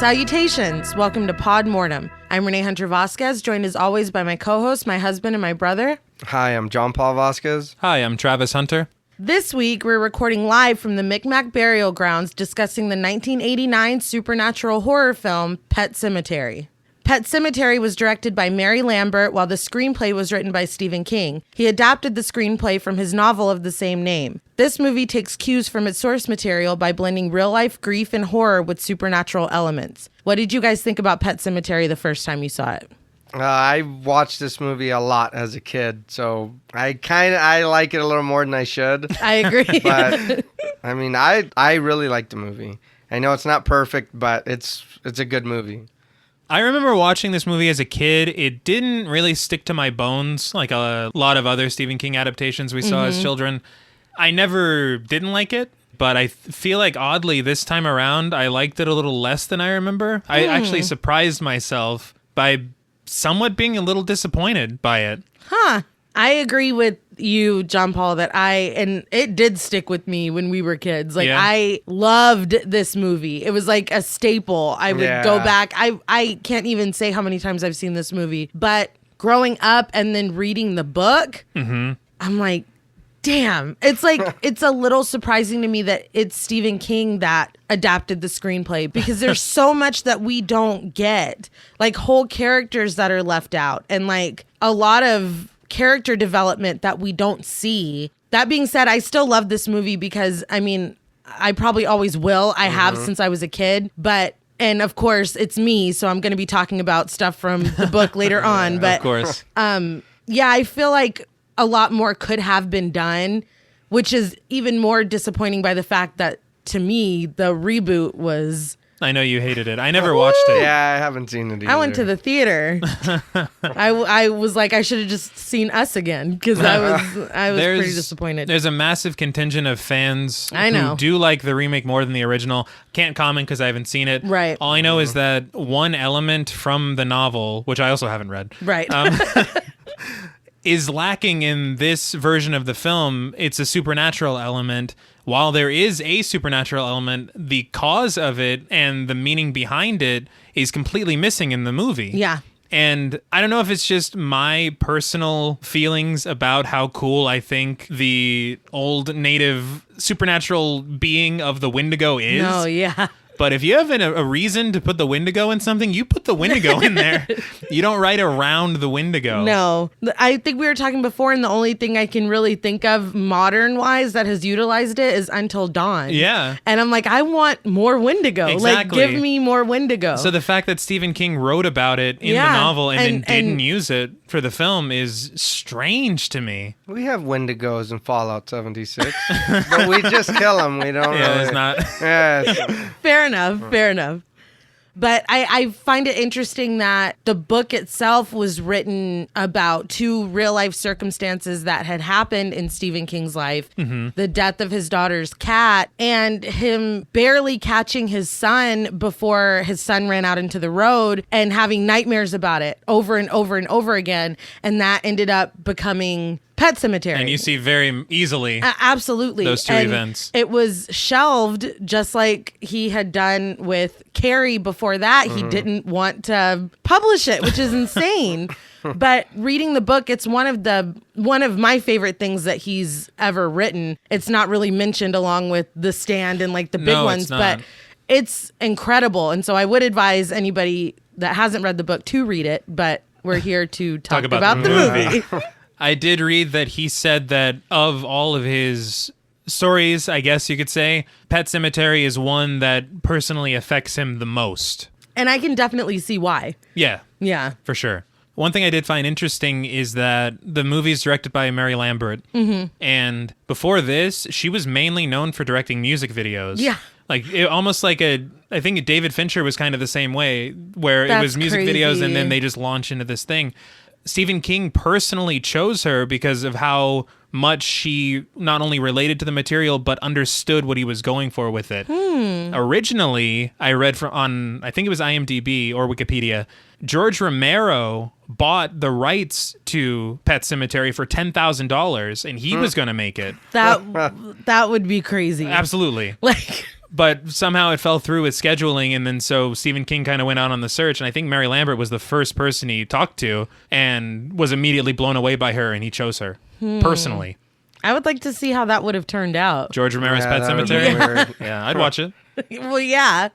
Salutations! Welcome to Pod Mortem. I'm Reneé Hunter Vasquez, joined as always by my co-host, my husband, and my brother. Hi, I'm John Paul Vasquez. Hi, I'm Travis Hunter. This week, we're recording live from the Micmac Burial Grounds discussing the 1989 supernatural horror film, Pet Sematary. Pet Sematary was directed by Mary Lambert, while the screenplay was written by Stephen King. He adapted the screenplay from his novel of the same name. This movie takes cues from its source material by blending real-life grief and horror with supernatural elements. What did you guys think about Pet Sematary the first time you saw it? I watched this movie a lot as a kid, so I like it a little more than I should. I agree. But I mean, I really like the movie. I know it's not perfect, but it's a good movie. I remember watching this movie as a kid. It didn't really stick to my bones like a lot of other Stephen King adaptations we saw as children. I never didn't like it, but I feel like oddly this time around I liked it a little less than I remember. I actually surprised myself by somewhat being a little disappointed by it. Huh. I agree with you, John Paul, that and it did stick with me when we were kids. Like, yeah. I loved this movie. It was like a staple. I would go back. I can't even say how many times I've seen this movie, but growing up and then reading the book, I'm like, damn. It's like, it's a little surprising to me that it's Stephen King that adapted the screenplay, because there's so much that we don't get, like whole characters that are left out and like a lot of character development that we don't see. That being said, I still love this movie because, I mean, I probably always will. I have since I was a kid, and of course it's me, so I'm going to be talking about stuff from the book later on. But of course, yeah, I feel like a lot more could have been done, which is even more disappointing by the fact that, to me, the reboot was... I know you hated it. I never watched it. Yeah, I haven't seen it either. I went to the theater. I was like, I should have just seen Us again, because I was pretty disappointed. There's a massive contingent of fans who do like the remake more than the original. Can't comment because I haven't seen it. Right. All I know is that one element from the novel, which I also haven't read, right, is lacking in this version of the film. It's a supernatural element. While there is a supernatural element, the cause of it and the meaning behind it is completely missing in the movie. Yeah. And I don't know if it's just my personal feelings about how cool I think the old native supernatural being of the Wendigo is. Oh, yeah. But if you have a reason to put the Wendigo in something, you put the Wendigo in there. You don't write around the Wendigo. No. I think we were talking before, and the only thing I can really think of modern-wise that has utilized it is Until Dawn. Yeah. And I'm like, I want more Wendigo. Exactly. Like, give me more Wendigo. So the fact that Stephen King wrote about it in the novel and then didn't use it for the film is strange to me. We have Wendigos in Fallout 76, but we just kill them. We don't Yeah, really... it's not... Yeah, Fair enough. But I find it interesting that the book itself was written about two real-life circumstances that had happened in Stephen King's life. The death of his daughter's cat and him barely catching his son before his son ran out into the road and having nightmares about it over and over and over again. And that ended up becoming Pet Sematary. And you see very easily absolutely those two events. It was shelved just like he had done with Carrie before that. He didn't want to publish it, which is insane. But reading the book, it's one of my favorite things that he's ever written. It's not really mentioned along with The Stand and like the big ones, but it's incredible. And so I would advise anybody that hasn't read the book to read it, but we're here to talk about the movie. I did read that he said that of all of his stories, I guess you could say, Pet Sematary is one that personally affects him the most. And I can definitely see why. Yeah. Yeah. For sure. One thing I did find interesting is that the movie is directed by Mary Lambert. And before this, she was mainly known for directing music videos. Yeah. Like, almost like I think David Fincher was kind of the same way, where it was music crazy. videos and then they just launch into this thing. Stephen King personally chose her because of how much she not only related to the material, but understood what he was going for with it. Originally, I read on, I think it was IMDb or Wikipedia, George Romero bought the rights to Pet Sematary for $10,000 and he was going to make it. That would be crazy. Absolutely. Like, But somehow it fell through with scheduling, and then so Stephen King kind of went out on the search, and I think Mary Lambert was the first person he talked to and was immediately blown away by her, and he chose her personally. I would like to see how that would have turned out. George Romero's Pet Sematary? Yeah, I'd watch it. Well, yeah.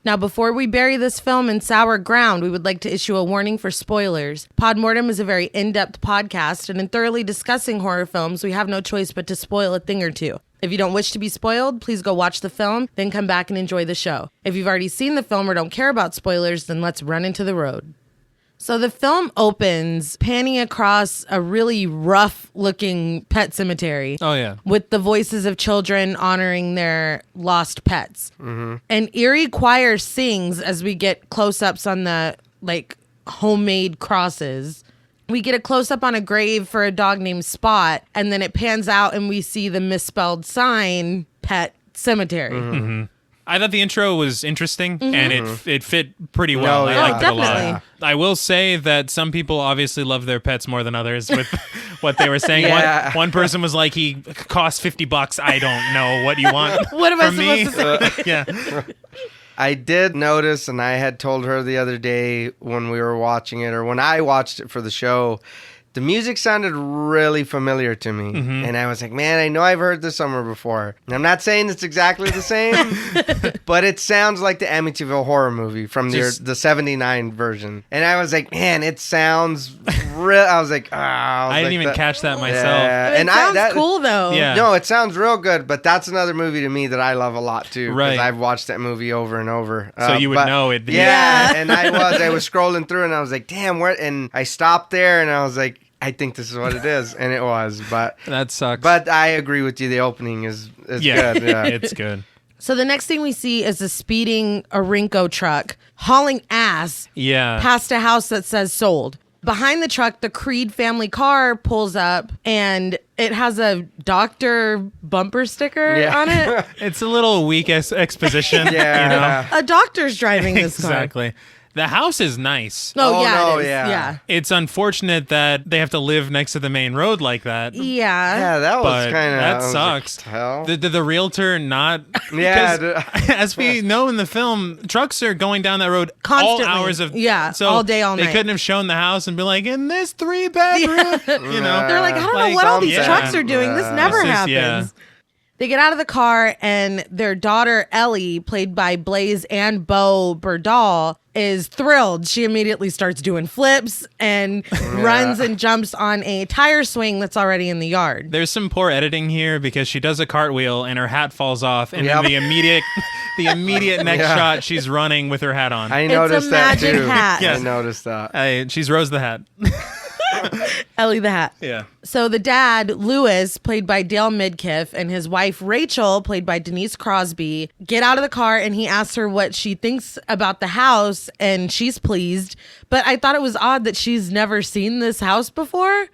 Now, before we bury this film in sour ground, we would like to issue a warning for spoilers. Podmortem is a very in-depth podcast, and in thoroughly discussing horror films, we have no choice but to spoil a thing or two. If you don't wish to be spoiled, please go watch the film, then come back and enjoy the show. If you've already seen the film or don't care about spoilers, then let's run into the road. So the film opens panning across a really rough-looking pet cemetery. Oh, yeah. With the voices of children honoring their lost pets. An eerie choir sings as we get close-ups on the, homemade crosses. We get a close-up on a grave for a dog named Spot, and then it pans out and we see the misspelled sign, Pet Sematary. I thought the intro was interesting, and it fit pretty well. I liked it a lot. I will say that some people obviously love their pets more than others with what they were saying. Yeah. One person was like, he cost $50. I don't know what you want What am I from me. supposed to say? Yeah. I did notice, and I had told her the other day when we were watching it, or when I watched it for the show, the music sounded really familiar to me. And I was like, man, I know I've heard this somewhere before. And I'm not saying it's exactly the same, but it sounds like the Amityville horror movie from the 79 version. And I was like, man, it sounds real. I was like, I didn't even catch that myself. Yeah. It sounds cool, though. Yeah. No, it sounds real good, but that's another movie to me that I love a lot, too. Right. Because I've watched that movie over and over. So you would know it. Yeah, and I was scrolling through, and I was like, damn, where? And I stopped there, and I was like, I think this is what it is, and it was, but that sucks. But I agree with you. The opening is good. Yeah, it's good. So the next thing we see is a speeding Orinco truck hauling ass past a house that says sold. Behind the truck, the Creed family car pulls up, and it has a doctor bumper sticker on it. It's a little weak exposition. You know? A doctor's driving this car. Exactly. The house is nice. Oh, yeah, no, it is. yeah. It's unfortunate that they have to live next to the main road like that. Yeah. That was But kind of that sucks. The realtor not as we know in the film, trucks are going down that road Constantly. all hours of so all day, all night. They couldn't have shown the house and be like, in this 3-bedroom, you know. They're like, I don't know what all these trucks are doing. This never happens. They get out of the car, and their daughter, Ellie, played by Blaze and Bo Burdall, is thrilled. She immediately starts doing flips and runs and jumps on a tire swing that's already in the yard. There's some poor editing here because she does a cartwheel and her hat falls off, and then the immediate next shot, she's running with her hat on. I noticed that too. Hat. Yes. I noticed that. She's Rose the Hat. Ellie the Hat. Yeah. So the dad, Lewis, played by Dale Midkiff, and his wife, Rachel, played by Denise Crosby, get out of the car, and he asks her what she thinks about the house, and she's pleased. But I thought it was odd that she's never seen this house before.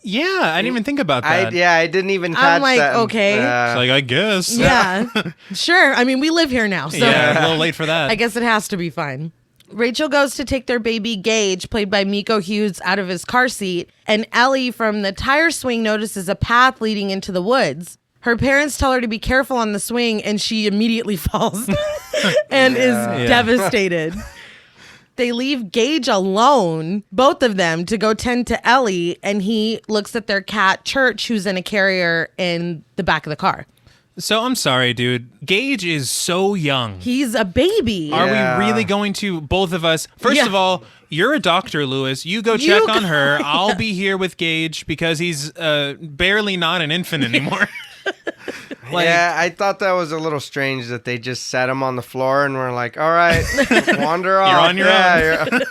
Yeah, I didn't even think about that. I didn't even catch that. I'm like, okay. It's like, I guess. Yeah. Sure. I mean, we live here now. So yeah, a little late for that. I guess it has to be fine. Rachel goes to take their baby Gage, played by Miko Hughes, out of his car seat, and Ellie from the tire swing notices a path leading into the woods. Her parents tell her to be careful on the swing, and she immediately falls and is devastated. They leave Gage alone, both of them, to go tend to Ellie, and he looks at their cat, Church, who's in a carrier in the back of the car. So I'm sorry, dude. Gage is so young. He's a baby. Are we really going to, both of us? First of all, you're a doctor, Lewis. You go check on her. I'll be here with Gage because he's barely not an infant anymore. I thought that was a little strange that they just set him on the floor and were like, all right, wander off. You're on your own.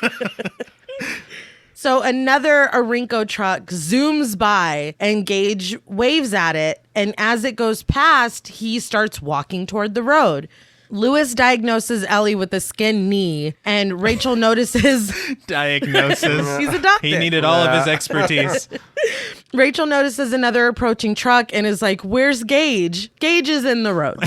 So another Orinco truck zooms by and Gage waves at it. And as it goes past, he starts walking toward the road. Lewis diagnoses Ellie with a skinned knee, and Rachel notices... Diagnosis. He's a doctor. He needed all of his expertise. Rachel notices another approaching truck and is like, where's Gage? Gage is in the road.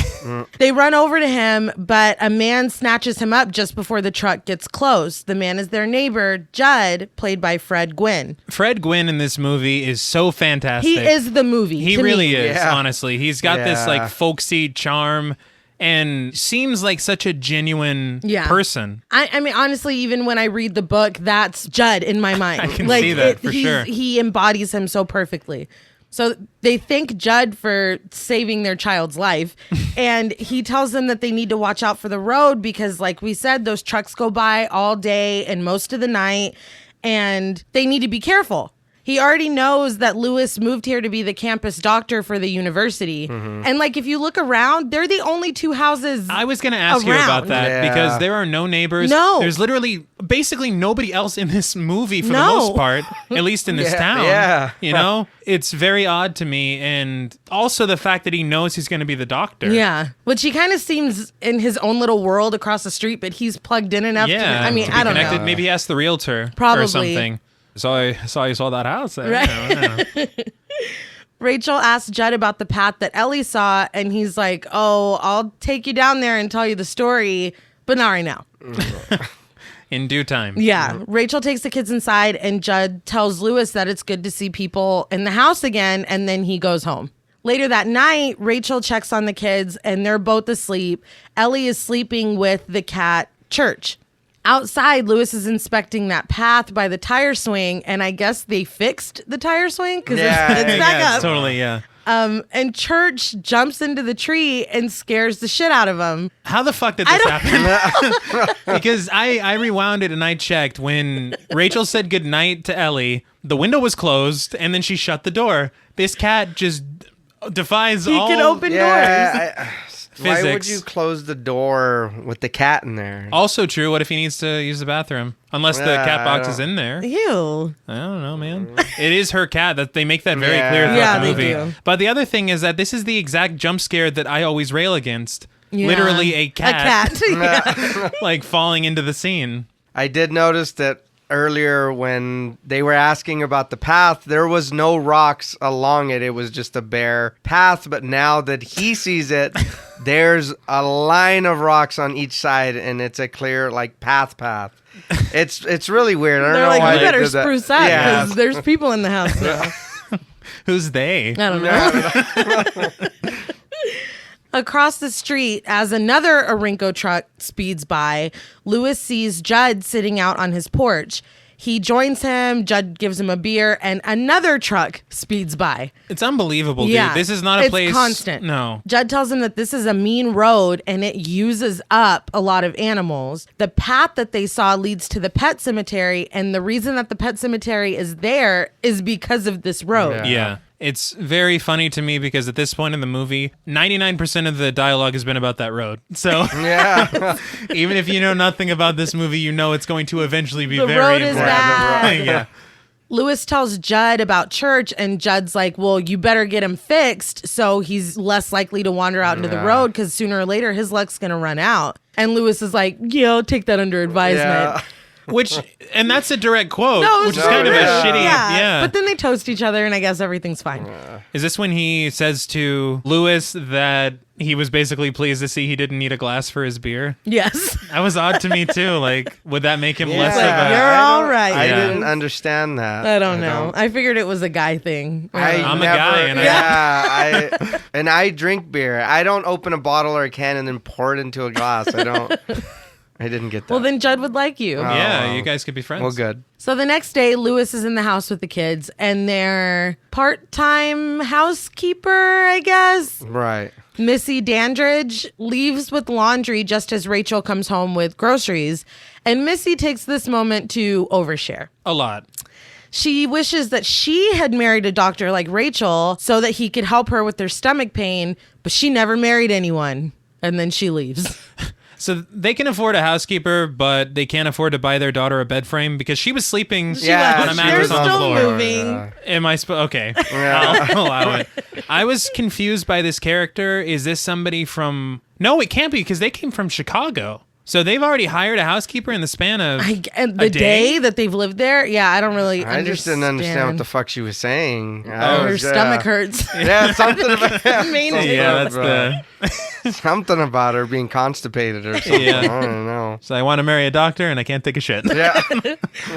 They run over to him, but a man snatches him up just before the truck gets close. The man is their neighbor, Judd, played by Fred Gwynne. Fred Gwynne in this movie is so fantastic. He is the movie. He really me. is, honestly. He's got this like folksy charm and seems like such a genuine person. I mean, honestly, even when I read the book, that's Judd in my mind. I can see that for sure. He embodies him so perfectly. So they thank Judd for saving their child's life. And he tells them that they need to watch out for the road because, like we said, those trucks go by all day and most of the night. And they need to be careful. He already knows that Lewis moved here to be the campus doctor for the university. And like, if you look around, they're the only two houses I was going to ask you about that because there are no neighbors. No. There's literally basically nobody else in this movie for the most part, at least in this town. Yeah. You know, it's very odd to me. And also the fact that he knows he's going to be the doctor. Yeah. Which he kind of seems in his own little world across the street, but he's plugged in enough to, I mean, I don't know. Maybe he asked the realtor Probably. or something. So I saw you saw that house. Right. Rachel asked Judd about the path that Ellie saw, and he's like, oh, I'll take you down there and tell you the story, but not right now. In due time. Yeah. Rachel takes the kids inside, and Judd tells Lewis that it's good to see people in the house again, and then he goes home. Later that night, Rachel checks on the kids, and they're both asleep. Ellie is sleeping with the cat, Church. Outside, Lewis is inspecting that path by the tire swing, and I guess they fixed the tire swing because it's back up. Totally, yeah. And Church jumps into the tree and scares the shit out of him. How the fuck did this happen? Because I rewound it and I checked when Rachel said goodnight to Ellie, the window was closed, and then she shut the door. This cat just defies all... He can open doors. Physics. Why would you close the door with the cat in there? Also true, what if he needs to use the bathroom? Unless the cat box is in there. Ew. I don't know, man. It is her cat. That they make that very clear throughout the movie. They do. But the other thing is that this is the exact jump scare that I always rail against. Yeah. Literally a cat. Like falling into the scene. I did notice that earlier when they were asking about the path, there was no rocks along it. It was just a bare path. But now that he sees it, there's a line of rocks on each side, and it's a clear like path. It's really weird. I don't know like, why you they better did that. spruce up because there's people in the house now. Who's they? I don't know. Across the street, as another Orinco truck speeds by, Lewis sees Judd sitting out on his porch. He joins him, Judd gives him a beer, and another truck speeds by. It's unbelievable, dude. This is not a place... It's constant. No. Judd tells him that this is a mean road, and it uses up a lot of animals. The path that they saw leads to the Pet Sematary, and the reason that the Pet Sematary is there is because of this road. Yeah. It's very funny to me because at this point in the movie, 99% of the dialogue has been about that road. So even if you know nothing about this movie, you know it's going to eventually be the very road important. is bad. Yeah. Lewis tells Judd about Church, and Judd's like, well, you better get him fixed so he's less likely to wander out into the road because sooner or later his luck's going to run out. And Lewis is like, I'll take that under advisement. And that's a direct quote, which is true. kind of a shitty, But then they toast each other, and I guess everything's fine. Is this when he says to Lewis that he was basically pleased to see he didn't need a glass for his beer? Yes. That was odd to me, too. Like, would that make him less of a... You're all right. I didn't understand that. I don't know. I figured it was a guy thing. I'm a guy, and I drink beer. I don't open a bottle or a can and then pour it into a glass. I didn't get that. Well, then Judd would like you. Yeah, you guys could be friends. Well, good. So the next day, Lewis is in the house with the kids, and their part-time housekeeper, I guess. Right. Missy Dandridge leaves with laundry just as Rachel comes home with groceries, and Missy takes this moment to overshare. A lot. She wishes that she had married a doctor like Rachel so that he could help her with her stomach pain, but she never married anyone. And then she leaves. So they can afford a housekeeper, but they can't afford to buy their daughter a bed frame because she was sleeping on a mattress on the floor. They're still moving. Am I okay? I'll allow it. I was confused by this character. Is this somebody from... No, it can't be because they came from Chicago. So they've already hired a housekeeper in the span of the day that they've lived there. Yeah, I don't really. I just didn't understand what the fuck she was saying. Her stomach hurts. Yeah, something about something about her being constipated or something. Yeah. I don't know. So I want to marry a doctor and I can't take a shit. Yeah.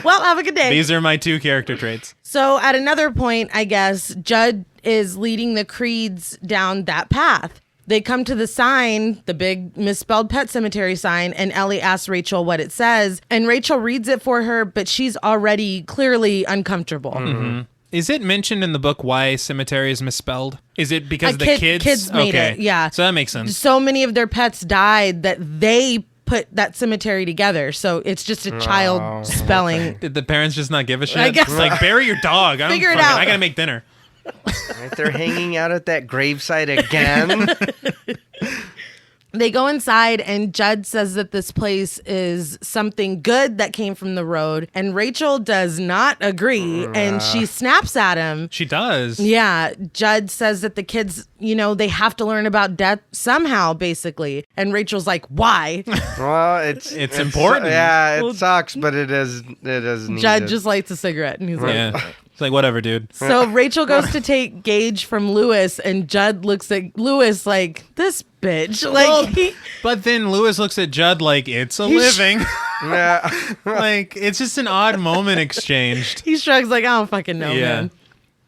Well, have a good day. These are my 2 character traits. So at another point, I guess Judd is leading the Creeds down that path. They come to the sign, the big misspelled Pet Sematary sign, and Ellie asks Rachel what it says. And Rachel reads it for her, but she's already clearly uncomfortable. Mm-hmm. Is it mentioned in the book why cemetery is misspelled? Is it because the kids made it? Yeah. So that makes sense. So many of their pets died that they put that cemetery together. So it's just a child spelling. Okay. Did the parents just not give a shit? I guess like, bury your dog. Figure it out. I got to make dinner. Right, they're hanging out at that gravesite again. They go inside and Judd says that this place is something good that came from the road. And Rachel does not agree and she snaps at him. She does. Yeah. Judd says that the kids, they have to learn about death somehow, basically. And Rachel's like, why? Well, it's important. It sucks, but it is needed. Judd just lights a cigarette and he's like, It's like, whatever, dude. So Rachel goes to take Gage from Lewis, and Judd looks at Lewis like, this bitch. But then Lewis looks at Judd like, it's a living. Yeah. Like, it's just an odd moment exchanged. He shrugs like, I don't fucking know, man.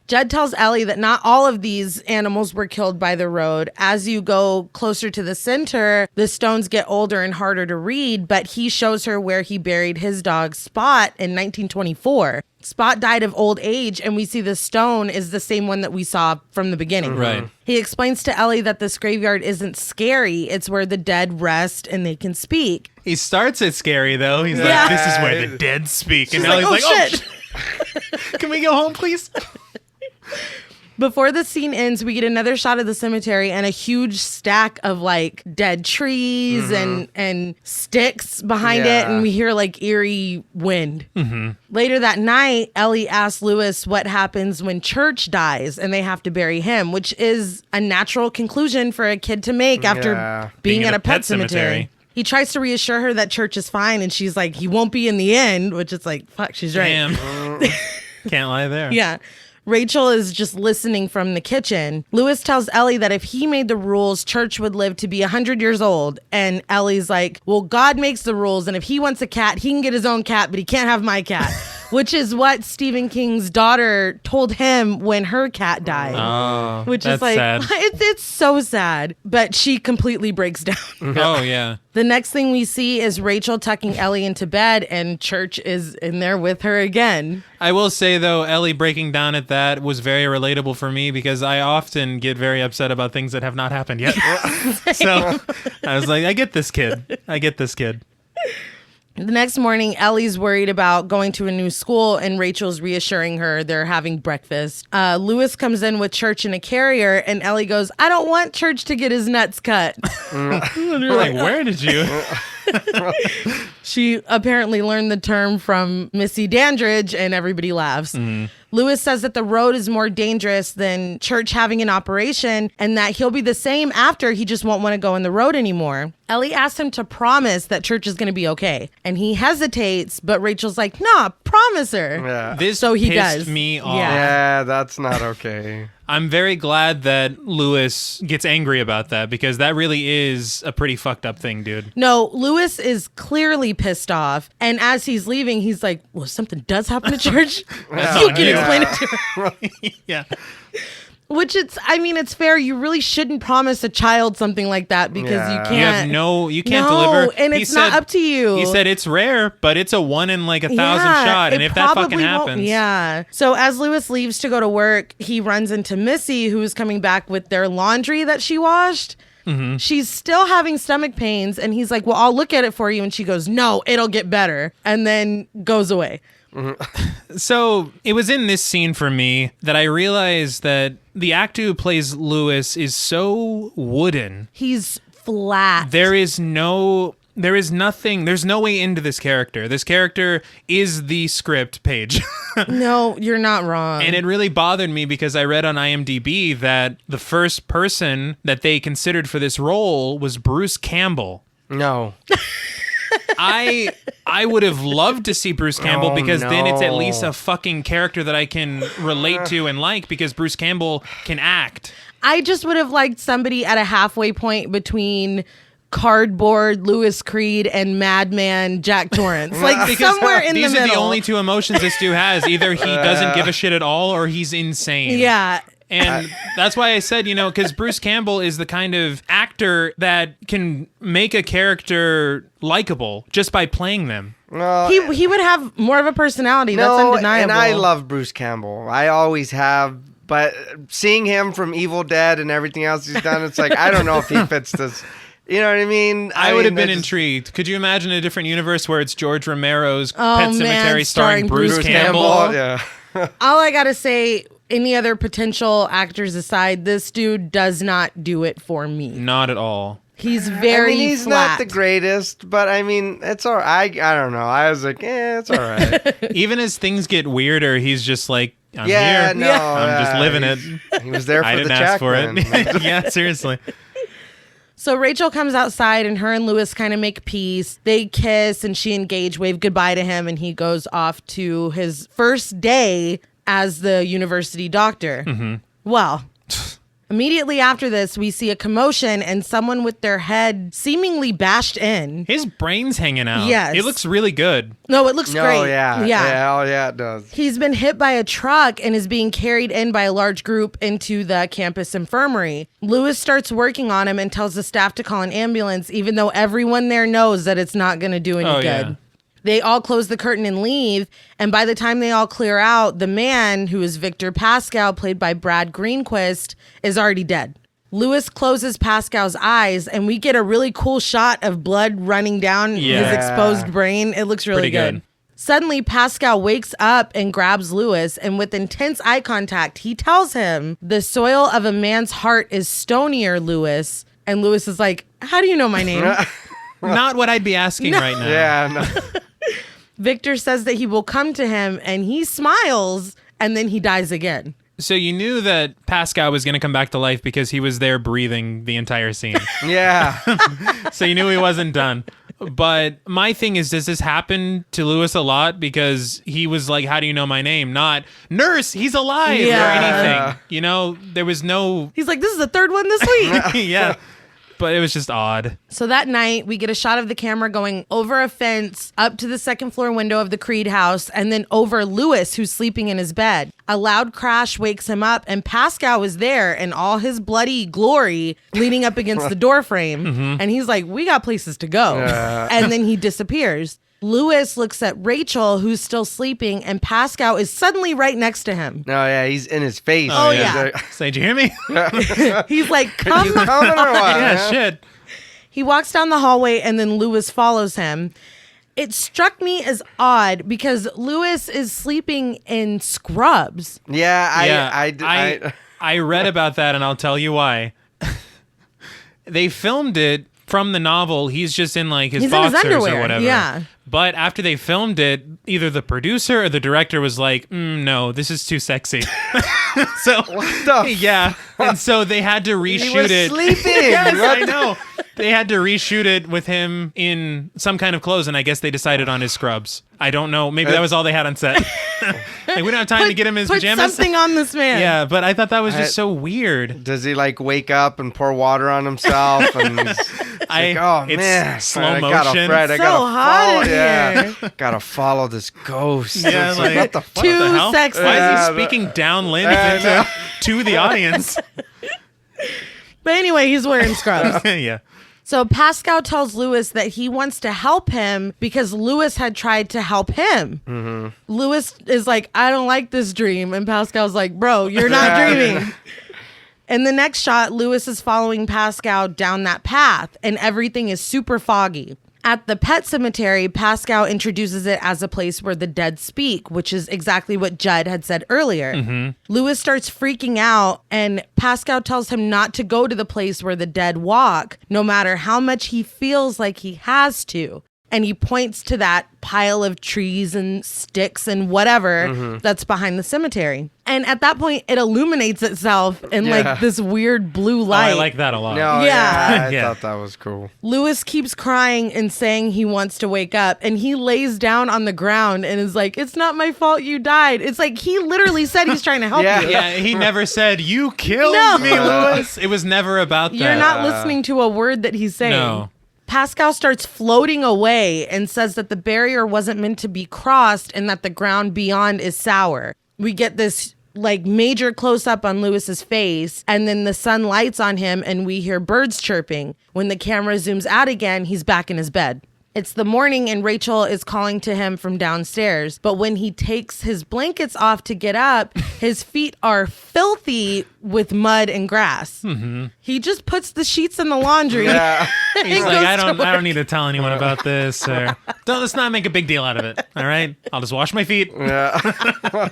Judd tells Ellie that not all of these animals were killed by the road. As you go closer to the center, the stones get older and harder to read, but he shows her where he buried his dog, Spot, in 1924. Spot died of old age, and we see the stone is the same one that we saw from the beginning. Right. He explains to Ellie that this graveyard isn't scary. It's where the dead rest and they can speak. He starts it scary, though. He's like, this is where the dead speak. And Ellie's like, oh, shit. Can we go home, please? Before the scene ends, we get another shot of the cemetery and a huge stack of like dead trees and sticks behind it. And we hear like eerie wind. Mm-hmm. Later that night, Ellie asks Lewis what happens when Church dies and they have to bury him, which is a natural conclusion for a kid to make after being at a pet cemetery. He tries to reassure her that Church is fine. And she's like, he won't be in the end, which is like, fuck, she's right. Damn. Can't lie there. Yeah. Rachel is just listening from the kitchen. Lewis tells Ellie that if he made the rules, Church would live to be 100 years old. And Ellie's like, well, God makes the rules. And if he wants a cat, he can get his own cat, but he can't have my cat. Which is what Stephen King's daughter told him when her cat died. Oh, which is like, sad. It's so sad. But she completely breaks down. Oh, yeah. The next thing we see is Rachel tucking Ellie into bed, and Church is in there with her again. I will say, though, Ellie breaking down at that was very relatable for me because I often get very upset about things that have not happened yet. So I was like, I get this kid. The next morning, Ellie's worried about going to a new school, and Rachel's reassuring her they're having breakfast. Lewis comes in with Church in a carrier, and Ellie goes, I don't want Church to get his nuts cut. And you're like, where did you? She apparently learned the term from Missy Dandridge, and everybody laughs. Mm-hmm. Lewis says that the road is more dangerous than Church having an operation and that he'll be the same after. He just won't want to go in the road anymore. Ellie asks him to promise that Church is going to be okay. And he hesitates, but Rachel's like, nah, promise her. Yeah. This so he pissed does. me off. Yeah, that's not okay. I'm very glad that Lewis gets angry about that because that really is a pretty fucked up thing, dude. No, Lewis is clearly pissed off. And as he's leaving, he's like, well, if something does happen to Church, you can explain it to her. Yeah. Which it's fair. You really shouldn't promise a child something like that because you can't. You can't deliver. And it's not up to you. He said it's rare, but it's a 1 in like 1,000 shot. And if that fucking happens. Yeah. So as Lewis leaves to go to work, he runs into Missy, who's coming back with their laundry that she washed. Mm-hmm. She's still having stomach pains. And he's like, well, I'll look at it for you. And she goes, no, it'll get better. And then goes away. So it was in this scene for me that I realized that the actor who plays Lewis is so wooden. He's flat. There's no way into this character. This character is the script page. No, you're not wrong. And it really bothered me because I read on IMDb that the first person that they considered for this role was Bruce Campbell. No. I would have loved to see Bruce Campbell because then it's at least a fucking character that I can relate to and like because Bruce Campbell can act. I just would have liked somebody at a halfway point between Cardboard Louis Creed and Madman Jack Torrance. Like somewhere in the middle. These are the only two emotions this dude has. Either he doesn't give a shit at all or he's insane. Yeah. And that's why I said, because Bruce Campbell is the kind of actor that can make a character likable just by playing them. He would have more of a personality. That's undeniable. And I love Bruce Campbell. I always have. But seeing him from Evil Dead and everything else he's done, it's like, I don't know if he fits this. You know what I mean? I would have been intrigued. Could you imagine a different universe where it's George Romero's Pet Sematary starring Bruce Campbell? Yeah. All I got to say, any other potential actors aside, this dude does not do it for me. Not at all. He's very he's flat. not the greatest, but it's all right. I don't know. I was like, it's all right. Even as things get weirder, he's just like, I'm here. I'm just living it. He was there for I the didn't check, ask for man. it. Yeah, seriously. So Rachel comes outside and her and Louis kind of make peace. They kiss and she engage, wave goodbye to him, and he goes off to his first day as the university doctor. Mm-hmm. Well, immediately after this, we see a commotion and someone with their head seemingly bashed in. His brain's hanging out. Yes. It looks really good. No, it looks great. Yeah, it does. He's been hit by a truck and is being carried in by a large group into the campus infirmary. Louis starts working on him and tells the staff to call an ambulance, even though everyone there knows that it's not going to do any good. Yeah. They all close the curtain and leave, and by the time they all clear out, the man, who is Victor Pascal, played by Brad Greenquist, is already dead. Louis closes Pascal's eyes, and we get a really cool shot of blood running down his exposed brain. It looks really good. Suddenly, Pascal wakes up and grabs Louis, and with intense eye contact, he tells him, "The soil of a man's heart is stonier, Louis." And Louis is like, "How do you know my name?" Not what I'd be asking right now. Yeah, no. Victor says that he will come to him, and he smiles, and then he dies again. So you knew that Pascal was going to come back to life because he was there breathing the entire scene. Yeah. So you knew he wasn't done. But my thing is, does this happen to Louis a lot? Because he was like, "How do you know my name?" Not, "Nurse, he's alive," or anything. There was no... He's like, "This is the third one this week." Yeah. But it was just odd. So that night, we get a shot of the camera going over a fence, up to the second floor window of the Creed house, and then over Louis, who's sleeping in his bed. A loud crash wakes him up, and Pascal is there in all his bloody glory, leaning up against the door frame. Mm-hmm. And he's like, "We got places to go." And then he disappears. Louis looks at Rachel, who's still sleeping, and Pascal is suddenly right next to him. No, yeah, he's in his face. Oh, yeah. Say, "Did you hear me?" He's like, "Come you coming or what? Yeah, shit. He walks down the hallway, and then Louis follows him. It struck me as odd because Louis is sleeping in scrubs. Yeah, I read about that, and I'll tell you why. They filmed it from the novel. He's just in like his boxers or whatever. Yeah. But after they filmed it, either the producer or the director was like, "No, this is too sexy." So yeah, and so they had to reshoot he was it. Sleeping. Yes, I know. They had to reshoot it with him in some kind of clothes, and I guess they decided on his scrubs. I don't know. Maybe that was all they had on set. Like, we don't have time to get him in his pajamas. Put something on this man. Yeah, but I thought that was just so weird. Does he like wake up and pour water on himself? And it's slow motion. It's so hot in here. Gotta follow this ghost. Yeah, like, what the fuck? Too sexy. Why is he speaking downwind to the audience? But anyway, he's wearing scrubs. Yeah. So Pascal tells Louis that he wants to help him because Louis had tried to help him. Mm-hmm. Louis is like, "I don't like this dream." And Pascal's like, "Bro, you're not dreaming." In the next shot, Louis is following Pascal down that path, and everything is super foggy. At the Pet Sematary, Pascal introduces it as a place where the dead speak, which is exactly what Judd had said earlier. Mm-hmm. Louis starts freaking out, and Pascal tells him not to go to the place where the dead walk, no matter how much he feels like he has to. And he points to that pile of trees and sticks and whatever that's behind the cemetery. And at that point, it illuminates itself in like this weird blue light. I like that a lot. No, I thought that was cool. Lewis keeps crying and saying he wants to wake up. And he lays down on the ground and is like, it's not my fault you died. It's like he literally said he's trying to help you. Yeah, he never said, you killed me, Lewis. It was never about that. You're not listening to a word that he's saying. No. Pascal starts floating away and says that the barrier wasn't meant to be crossed and that the ground beyond is sour. We get this like major close up on Lewis's face, and then the sun lights on him and we hear birds chirping. When the camera zooms out again, he's back in his bed. It's the morning and Rachel is calling to him from downstairs. But when he takes his blankets off to get up, his feet are filthy with mud and grass. Mm-hmm. He just puts the sheets in the laundry. Yeah. He's like, I don't need to tell anyone about this. Or, let's not make a big deal out of it. All right? I'll just wash my feet. Yeah.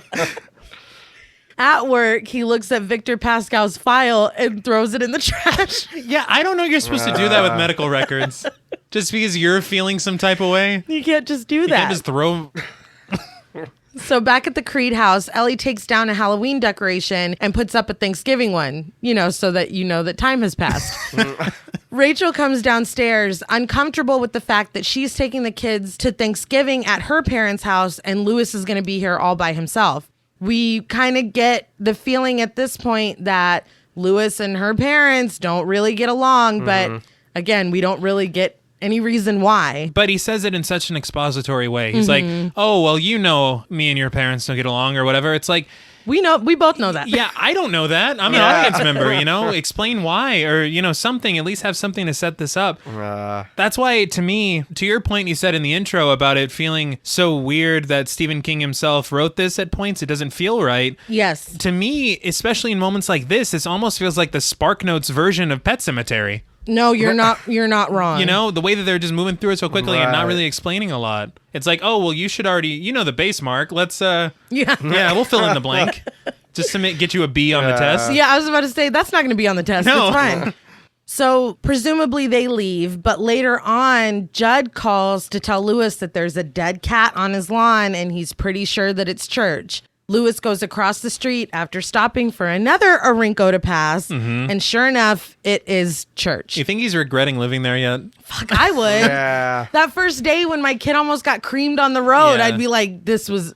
At work, he looks at Victor Pascal's file and throws it in the trash. Yeah, I don't know you're supposed to do that with medical records. Just because you're feeling some type of way. You can't just do that. You can't just throw... So back at the Creed house, Ellie takes down a Halloween decoration and puts up a Thanksgiving one, so that you know that time has passed. Rachel comes downstairs, uncomfortable with the fact that she's taking the kids to Thanksgiving at her parents' house and Lewis is going to be here all by himself. We kind of get the feeling at this point that Lewis and her parents don't really get along, but again, we don't really get any reason why. But he says it in such an expository way. He's like, oh, well, me and your parents don't get along or whatever. It's like, we both know that. Yeah, I don't know that. I'm an audience member, explain why or, something, at least have something to set this up. That's why, to me, to your point you said in the intro about it feeling so weird that Stephen King himself wrote this at points, it doesn't feel right. Yes. To me, especially in moments like this almost feels like the Spark Notes version of Pet Sematary. No, you're not wrong. The way that they're just moving through it so quickly and not really explaining a lot. It's like, oh, well, you should already, the base mark. Let's, we'll fill in the blank just to get you a B on the test. Yeah, I was about to say, that's not going to be on the test. No. It's fine. So presumably they leave, but later on, Judd calls to tell Lewis that there's a dead cat on his lawn and he's pretty sure that it's church. Lewis goes across the street after stopping for another Orinco to pass, and sure enough, it is church. You think he's regretting living there yet? Fuck, I would. Yeah. That first day when my kid almost got creamed on the road, I'd be like,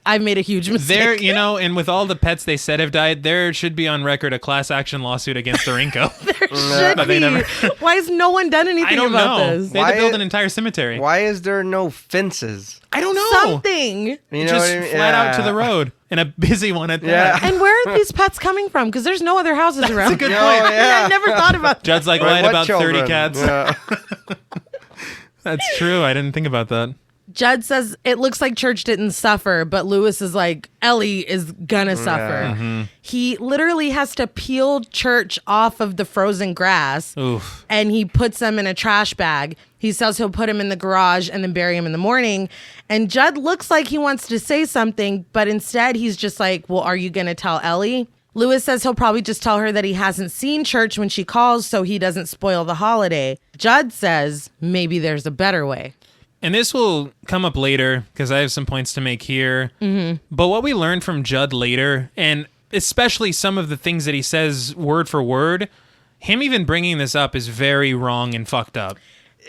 I've made a huge mistake. There, and with all the pets they said have died, there should be on record a class action lawsuit against Orinco. There should be. Why has no one done anything about this? They had to build an entire cemetery. Why is there no fences? I don't know. Something. Just flat out to the road. And a busy one at that. And where are these pets coming from? Because there's no other houses around. That's a good point. I never thought about that. Judd's like, lied about children? 30 cats. Yeah. That's true. I didn't think about that. Judd says it looks like church didn't suffer, but Lewis is like, Ellie is gonna suffer. He literally has to peel church off of the frozen grass. Oof. And he puts them in a trash bag. He says he'll put him in the garage and then bury him in the morning. And Judd looks like he wants to say something, but instead he's just like, well, are you gonna tell Ellie? Lewis says he'll probably just tell her that he hasn't seen church when she calls so he doesn't spoil the holiday. Judd says maybe there's a better way. And this will come up later because I have some points to make here. But what we learned from Judd later, and especially some of the things that he says word for word, him even bringing this up is very wrong and fucked up.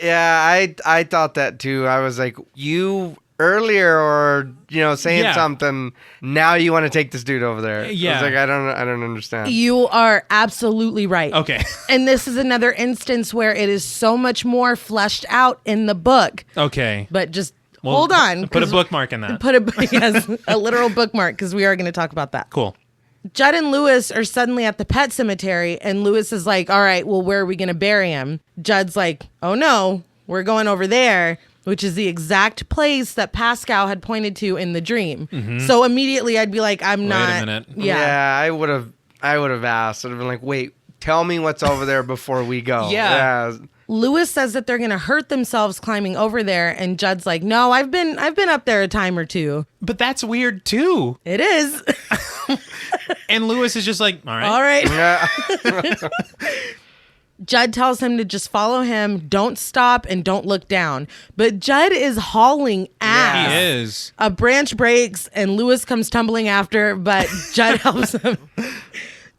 Yeah, I thought that too. I was like, you earlier or saying something, now you want to take this dude over there. Yeah. I was like, I don't understand. You are absolutely right. Okay. And this is another instance where it is so much more fleshed out in the book. Okay. But just hold on. Put a bookmark in that. Yes, a literal bookmark, because we are going to talk about that. Cool. Judd and Lewis are suddenly at the pet cemetery, and Lewis is like, all right, well, where are we going to bury him? Judd's like, oh no, we're going over there, which is the exact place that Pascal had pointed to in the dream. So immediately I'd be like, I'm not. Wait a minute. Yeah, I would have asked. I'd have been like, wait, tell me what's over there before we go. Yeah. Lewis says that they're going to hurt themselves climbing over there, and Judd's like, no, I've been up there a time or two. But that's weird too. It is. And Lewis is just like, all right. All right. Yeah. Judd tells him to just follow him, don't stop, and don't look down. But Judd is hauling ass. He is. A branch breaks, and Lewis comes tumbling after, but Judd helps him.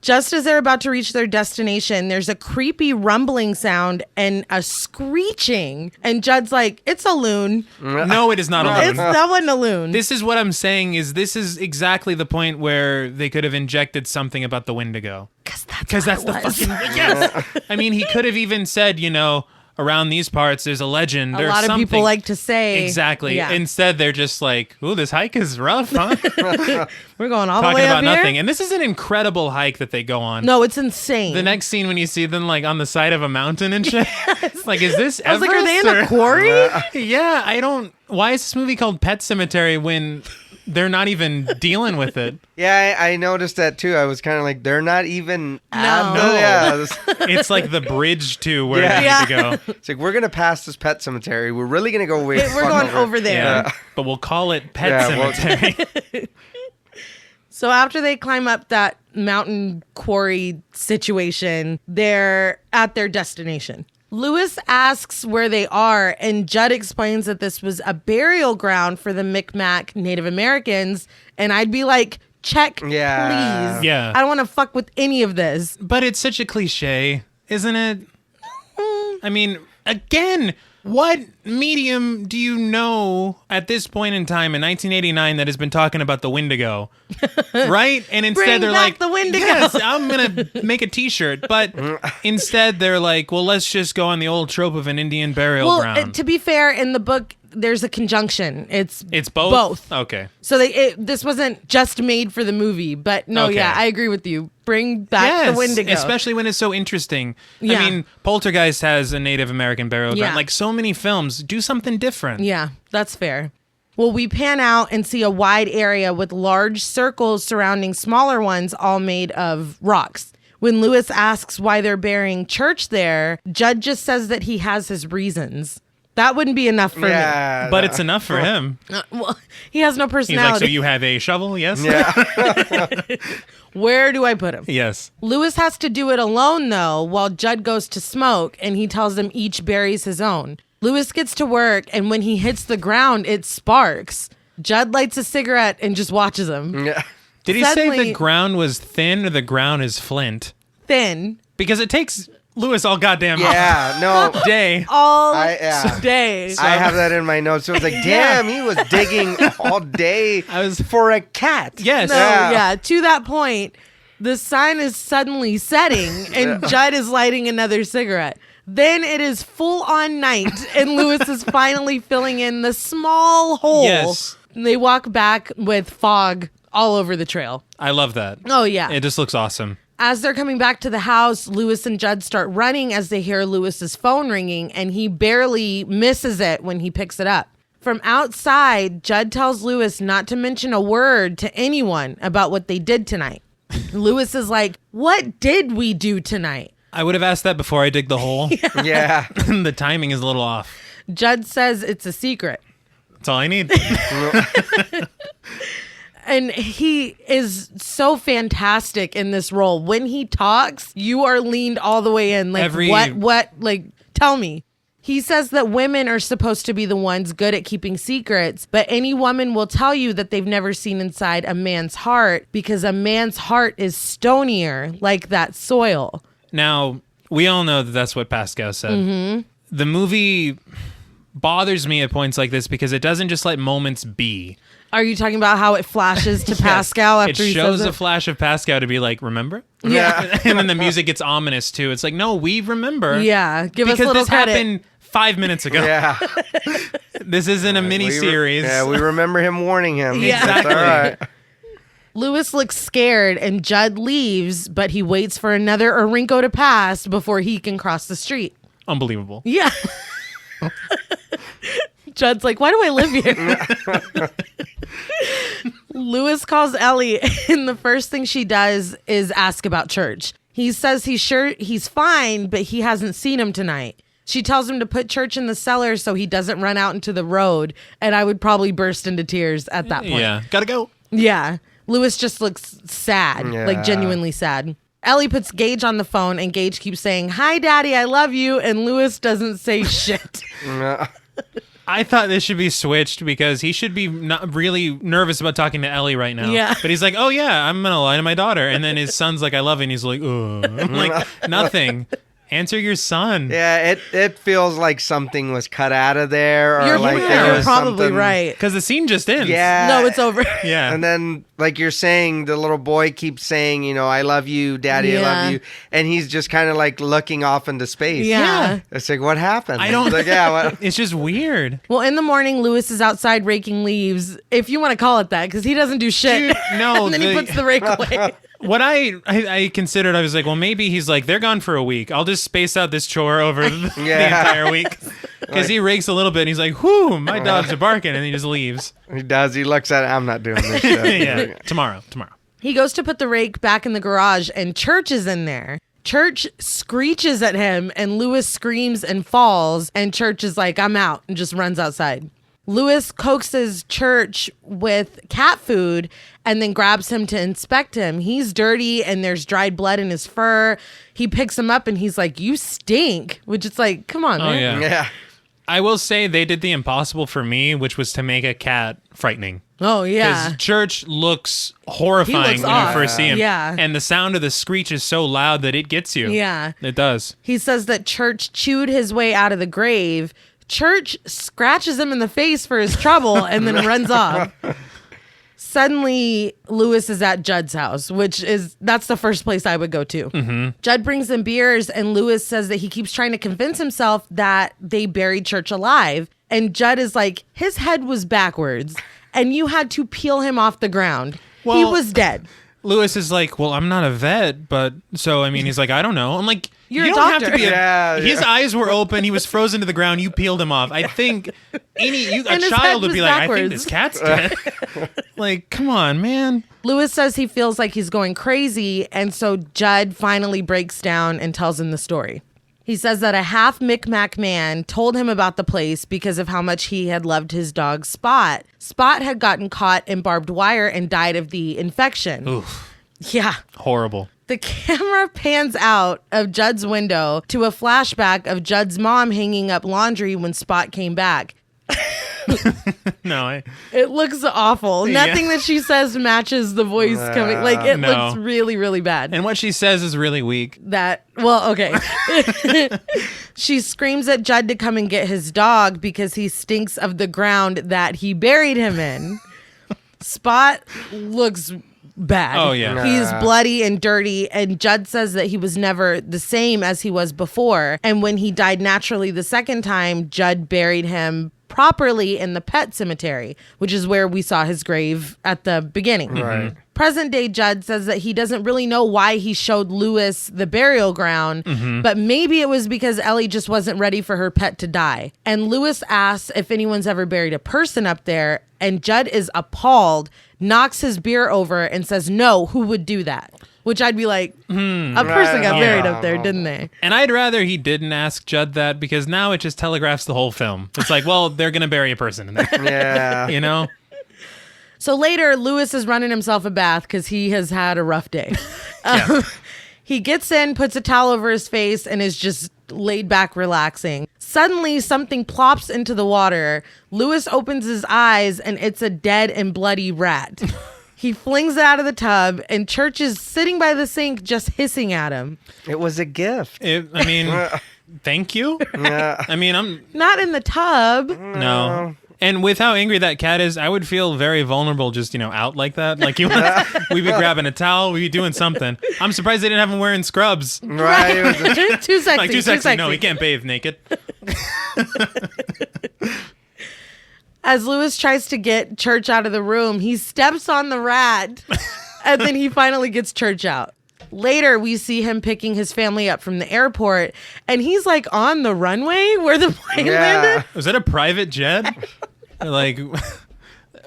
Just as they're about to reach their destination, there's a creepy rumbling sound and a screeching. And Judd's like, it's a loon. No, it is not a loon. That wasn't a loon. This is what I'm saying is this is exactly the point where they could have injected something about the Wendigo. Because that's the fucking... Yes! I mean, he could have even said, around these parts, there's a legend or something. A lot of people like to say. Exactly. Yeah. Instead, they're just like, ooh, this hike is rough, huh? We're going all Talking the way about up here? nothing. And this is an incredible hike that they go on. No, it's insane. The next scene when you see them like on the side of a mountain and shit. Yes. Like, is this I was Everest? like, are they in a quarry? Yeah, I don't... Why is this movie called Pet Sematary when they're not even dealing with it? Yeah, I noticed that too. I was kind of like, they're not even... No. Yeah. It's like the bridge to where they need to go. It's like, we're going to pass this Pet Cemetery. We're really going to go way We're going over there. Yeah. But we'll call it Pet Cemetery. So after they climb up that mountain quarry situation, they're at their destination. Lewis asks where they are, and Judd explains that this was a burial ground for the Micmac Native Americans. And I'd be like, check, please. Yeah. I don't want to fuck with any of this. But it's such a cliche, isn't it? I mean, again, what medium do you know at this point in time in 1989 that has been talking about the Wendigo? Right? And instead Bring they're back like, the Wendigo. yes, I'm going to make a t-shirt. But instead they're like, well, let's just go on the old trope of an Indian burial ground. To be fair, in the book, there's a conjunction. It's both? Both. Okay. So this wasn't just made for the movie, but no, Okay. yeah, I agree with you. Bring back the Wendigo. Especially when it's so interesting. Yeah. I mean, Poltergeist has a Native American burial ground. Yeah. Like so many films, do something different. Yeah, that's fair. Well, we pan out and see a wide area with large circles surrounding smaller ones, all made of rocks. When Lewis asks why they're burying Church there, Judd just says that he has his reasons. That wouldn't be enough for me. But it's enough for him. Well, he has no He's personality. like, so you have a shovel? Yes? Yeah. Where do I put him? Yes. Lewis has to do it alone, though, while Judd goes to smoke, and he tells them each buries his own. Lewis gets to work, and when he hits the ground, it sparks. Judd lights a cigarette and just watches him. Yeah. Did he say Suddenly- the ground was thin or the ground is flint? Thin. Because it takes Lewis all goddamn Yeah, no. day. All yeah. day. I have that in my notes. So it's like, damn, he was digging all day for a cat. Yes. No, yeah. To that point, the sun is suddenly setting, and Judd is lighting another cigarette. Then it is full on night, and Lewis is finally filling in the small hole. Yes. And they walk back with fog all over the trail. I love that. Oh, yeah. It just looks awesome. As they're coming back to the house, Lewis and Judd start running as they hear Lewis's phone ringing, and he barely misses it when he picks it up. From outside, Judd tells Lewis not to mention a word to anyone about what they did tonight. Lewis is like, what did we do tonight? I would have asked that before I dig the hole. Yeah. The timing is a little off. Judd says it's a secret. That's all I need. And he is so fantastic in this role. When he talks, you are leaned all the way in. Like, what? Like, tell me. He says that women are supposed to be the ones good at keeping secrets, but any woman will tell you that they've never seen inside a man's heart because a man's heart is stonier, like that soil. Now, we all know that that's what Pascal said. Mm-hmm. The movie bothers me at points like this because it doesn't just let moments be. Are you talking about how it flashes to Pascal after he shows says a flash of Pascal to be like, remember? Yeah. And then the music gets ominous too. It's like, no, we remember. Yeah, give us a because little this credit. happened 5 minutes ago. Yeah. This isn't a mini series. We remember him warning him. Yeah. Exactly. That's all right. Lewis looks scared and Judd leaves, but he waits for another Orinco to pass before he can cross the street. Unbelievable. Yeah. Judd's like, why do I live here? Lewis calls Ellie, and the first thing she does is ask about Church. He says he's sure he's fine, but he hasn't seen him tonight. She tells him to put Church in the cellar so he doesn't run out into the road, and I would probably burst into tears at that point. Yeah. Gotta go. Yeah. Lewis just looks sad, Yeah. like genuinely sad. Ellie puts Gage on the phone, and Gage keeps saying, "Hi, Daddy, I love you," and Lewis doesn't say shit. I thought this should be switched because he should be not really nervous about talking to Ellie right now. Yeah. But he's like, "Oh yeah, I'm gonna lie to my daughter," and then his son's like, "I love you," and he's like, I'm like, nothing. Answer your son. Yeah, it feels like something was cut out of there, or You're there was probably something, right. Because the scene just ends. Yeah, No, it's over. Yeah. And then, like you're saying, the little boy keeps saying, you know, "I love you, Daddy, I love you," and he's just kind of like looking off into space. Yeah. It's like, what happened? I don't. It's like, yeah, what? It's just weird. Well, in the morning, Lewis is outside raking leaves, if you want to call it that, because he doesn't do shit. Dude, no. And then he puts the rake away. What I considered, I was like, well, maybe he's like, they're gone for a week. I'll just space out this chore over the entire week. Because he rakes a little bit and he's like, whoo, my dogs are barking. And he just leaves. He does. He looks at it. I'm not doing this shit. Yeah. Tomorrow. He goes to put the rake back in the garage, and Church is in there. Church screeches at him, and Lewis screams and falls, and Church is like, "I'm out," and just runs outside. Lewis coaxes Church with cat food and then grabs him to inspect him. He's dirty and there's dried blood in his fur. He picks him up and he's like, "You stink," which is like, come on, man. Yeah. I will say they did the impossible for me, which was to make a cat frightening. Oh, yeah. Because Church looks horrifying when off. you first see him. Yeah. And the sound of the screech is so loud that it gets you. Yeah. It does. He says that Church chewed his way out of the grave. Church scratches him in the face for his trouble and then runs off. Suddenly, Lewis is at Judd's house, that's the first place I would go to. Mm-hmm. Judd brings them beers, and Lewis says that he keeps trying to convince himself that they buried Church alive. And Judd is like, his head was backwards, and you had to peel him off the ground. He was dead. Lewis is like, well, I'm not a vet, but so, I mean, he's like, I don't know. I'm like, You're you a don't doctor. have to be His Yeah. eyes were open. He was frozen to the ground. You peeled him off. I think a And his child head would be was like, I backwards. think this cat's dead. Like, come on, man. Lewis says he feels like he's going crazy, and so Judd finally breaks down and tells him the story. He says that a half Micmac man told him about the place because of how much he had loved his dog Spot. Spot had gotten caught in barbed wire and died of the infection. Oof. Yeah. Horrible. The camera pans out of Judd's window to a flashback of Judd's mom hanging up laundry when Spot came back. No, It looks awful. Yeah. Nothing that she says matches the voice coming. Like, it No. looks really, really bad. and what she says is really weak. Okay. She screams at Judd to come and get his dog because he stinks of the ground that he buried him in. Spot looks bad. Oh, yeah. He's bloody and dirty, and Judd says that he was never the same as he was before. And when he died naturally the second time, Judd buried him properly in the Pet Sematary, which is where we saw his grave at the beginning. Right. Present day Judd says that he doesn't really know why he showed Lewis the burial ground, but maybe it was because Ellie just wasn't ready for her pet to die. And Lewis asks if anyone's ever buried a person up there, and Judd is appalled, knocks his beer over, and says, "No, who would do that?" Which I'd be like, a person got buried up there, didn't they? And I'd rather he didn't ask Judd that because now it just telegraphs the whole film. It's like, well, they're going to bury a person in there. Yeah. You know? So later, Lewis is running himself a bath because he has had a rough day. He gets in, puts a towel over his face, and is just laid back relaxing. Suddenly, something plops into the water. Lewis opens his eyes, and it's a dead and bloody rat. He flings it out of the tub, and Church is sitting by the sink just hissing at him. It was a gift. Thank you. Yeah. I mean, I'm Not in the tub. no. And with how angry that cat is, I would feel very vulnerable just, out like that. Like we'd be grabbing a towel, we'd be doing something. I'm surprised they didn't have him wearing scrubs. Right. It was a- Too sexy. Like, too sexy. No, he can't bathe naked. As Lewis tries to get Church out of the room, he steps on the rat, and then he finally gets Church out. Later, we see him picking his family up from the airport, and he's like on the runway where the plane landed. Was that a private jet? Like,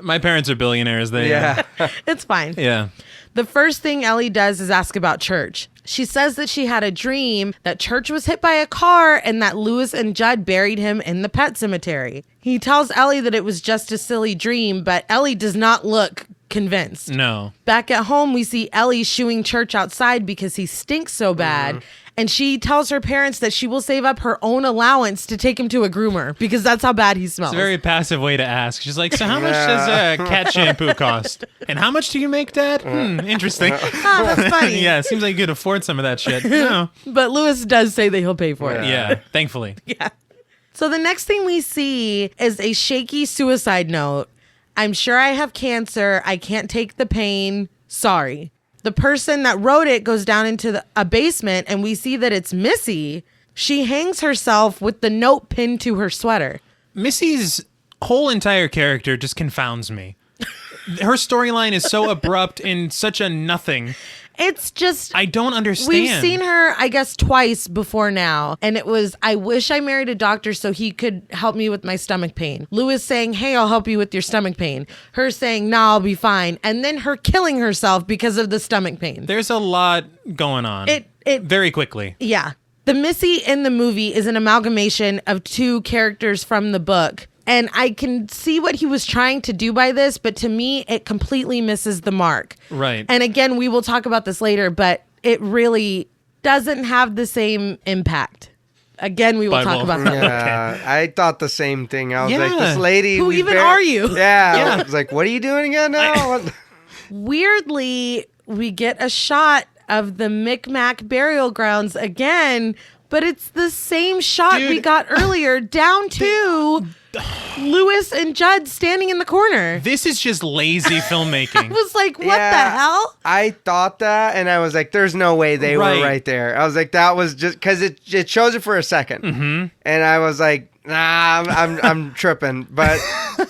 my parents are billionaires. They, yeah. It's fine. Yeah. The first thing Ellie does is ask about Church. She says that she had a dream that Church was hit by a car and that Lewis and Judd buried him in the Pet Sematary. He tells Ellie that it was just a silly dream, but Ellie does not look convinced. No. Back at home, we see Ellie shooing Church outside because he stinks so bad. And she tells her parents that she will save up her own allowance to take him to a groomer because that's how bad he smells. It's a very passive way to ask. She's like, so how much does cat shampoo cost? And how much do you make, Dad? Interesting. That's funny. Yeah, seems like you could afford some of that shit. No. But Lewis does say that he'll pay for it. Yeah, thankfully. Yeah. So the next thing we see is a shaky suicide note. I'm sure I have cancer. I can't take the pain. Sorry. The person that wrote it goes down into a basement and we see that it's Missy. She hangs herself with the note pinned to her sweater. Missy's whole entire character just confounds me. Her storyline is so abrupt and such a nothing. It's just... I don't understand. We've seen her, I guess, twice before now. And it was, I wish I married a doctor so he could help me with my stomach pain. Lewis saying, hey, I'll help you with your stomach pain. Her saying, nah, I'll be fine. And then her killing herself because of the stomach pain. There's a lot going on. It very quickly. Yeah. The Missy in the movie is an amalgamation of two characters from the book. And I can see what he was trying to do by this, but to me, it completely misses the mark. Right. And again, we will talk about this later, but it really doesn't have the same impact. Again, we will talk about that. Yeah, okay. I thought the same thing. I was like, this lady... Who even are you? Yeah. I was like, what are you doing again now? Weirdly, we get a shot of the Micmac burial grounds again, but it's the same shot we got earlier, down to Lewis and Judd standing in the corner. This is just lazy filmmaking. I was like, what the hell? I thought that, and I was like, there's no way they were right there. I was like, that was just because it shows it for a second. Mm-hmm. And I was like, nah, I'm tripping. But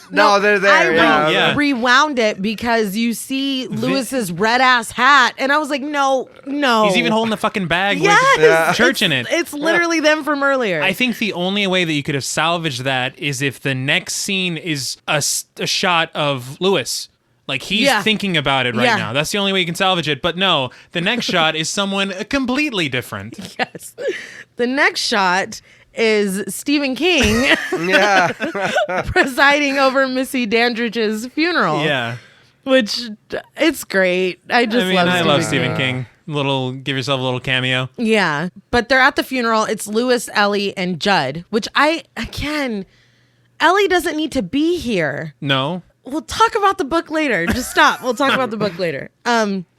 no, they're there. I rewound it because you see Lewis's red ass hat, and I was like, no. He's even holding the fucking bag with Church in it. It's literally them from earlier. I think the only way that you could have salvaged that is if the next scene is a shot of Lewis. Like, he's thinking about it right now. That's the only way you can salvage it. But no, the next shot is someone completely different. Yes. The next shot is Stephen King presiding over Missy Dandridge's funeral. Yeah. Which, it's great. I love Stephen King. Give yourself a little cameo. Yeah. But they're at the funeral. It's Lewis, Ellie, and Judd, which Ellie doesn't need to be here. No. We'll talk about the book later. Just stop. We'll talk about the book later.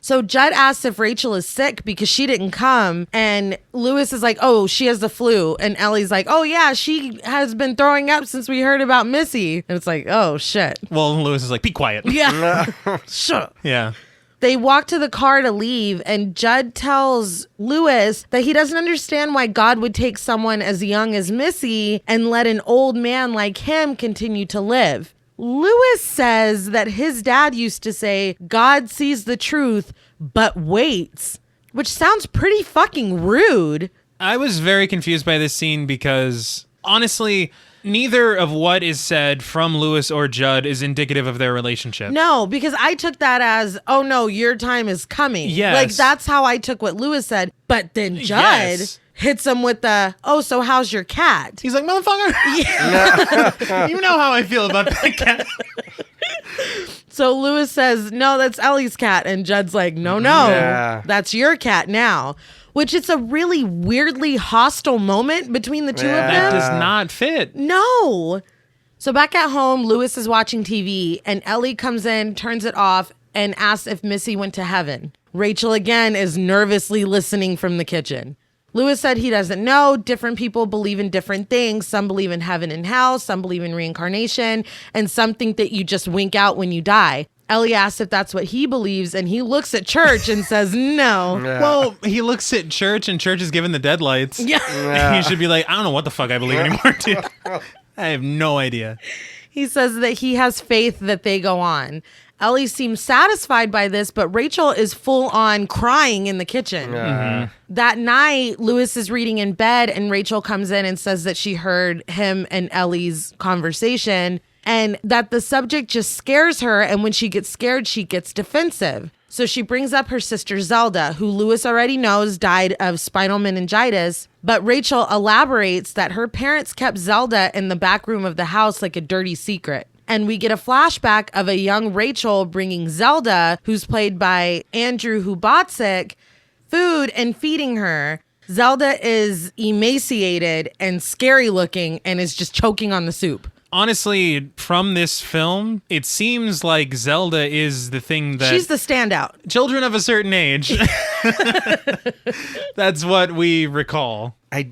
So Judd asks if Rachel is sick because she didn't come. And Lewis is like, oh, she has the flu. And Ellie's like, oh, yeah, she has been throwing up since we heard about Missy. And it's like, oh, shit. Well, Lewis is like, be quiet. Yeah. Shut up. Yeah. They walk to the car to leave, and Judd tells Lewis that he doesn't understand why God would take someone as young as Missy and let an old man like him continue to live. Lewis says that his dad used to say, God sees the truth, but waits, which sounds pretty fucking rude. I was very confused by this scene because, honestly, neither of what is said from Lewis or Judd is indicative of their relationship. No, because I took that as, oh no, your time is coming. Yes. Like, that's how I took what Lewis said. But then Judd hits him with the, oh, so how's your cat? He's like, motherfucker. Yeah. You know how I feel about that cat. So Lewis says, no, that's Ellie's cat. And Judd's like, no, that's your cat now. Which it's a really weirdly hostile moment between the two of them. That does not fit. No. So back at home, Lewis is watching TV and Ellie comes in, turns it off, and asks if Missy went to heaven. Rachel again is nervously listening from the kitchen. Lewis said he doesn't know. Different people believe in different things. Some believe in heaven and hell. Some believe in reincarnation. And some think that you just wink out when you die. Ellie asks if that's what he believes, and he looks at church and says no. Yeah. Well, he looks at church, and church is given the deadlights. Yeah. He should be like, I don't know what the fuck I believe anymore, dude. I have no idea. He says that he has faith that they go on. Ellie seems satisfied by this, but Rachel is full on crying in the kitchen. Mm-hmm. That night, Lewis is reading in bed, and Rachel comes in and says that she heard him and Ellie's conversation, and that the subject just scares her, and when she gets scared, she gets defensive. So she brings up her sister Zelda, who Lewis already knows died of spinal meningitis, but Rachel elaborates that her parents kept Zelda in the back room of the house like a dirty secret. And we get a flashback of a young Rachel bringing Zelda, who's played by Andrew Hubatsik, food and feeding her. Zelda is emaciated and scary looking and is just choking on the soup. Honestly, from this film, it seems like Zelda is the thing that... She's the standout. Children of a certain age. That's what we recall. I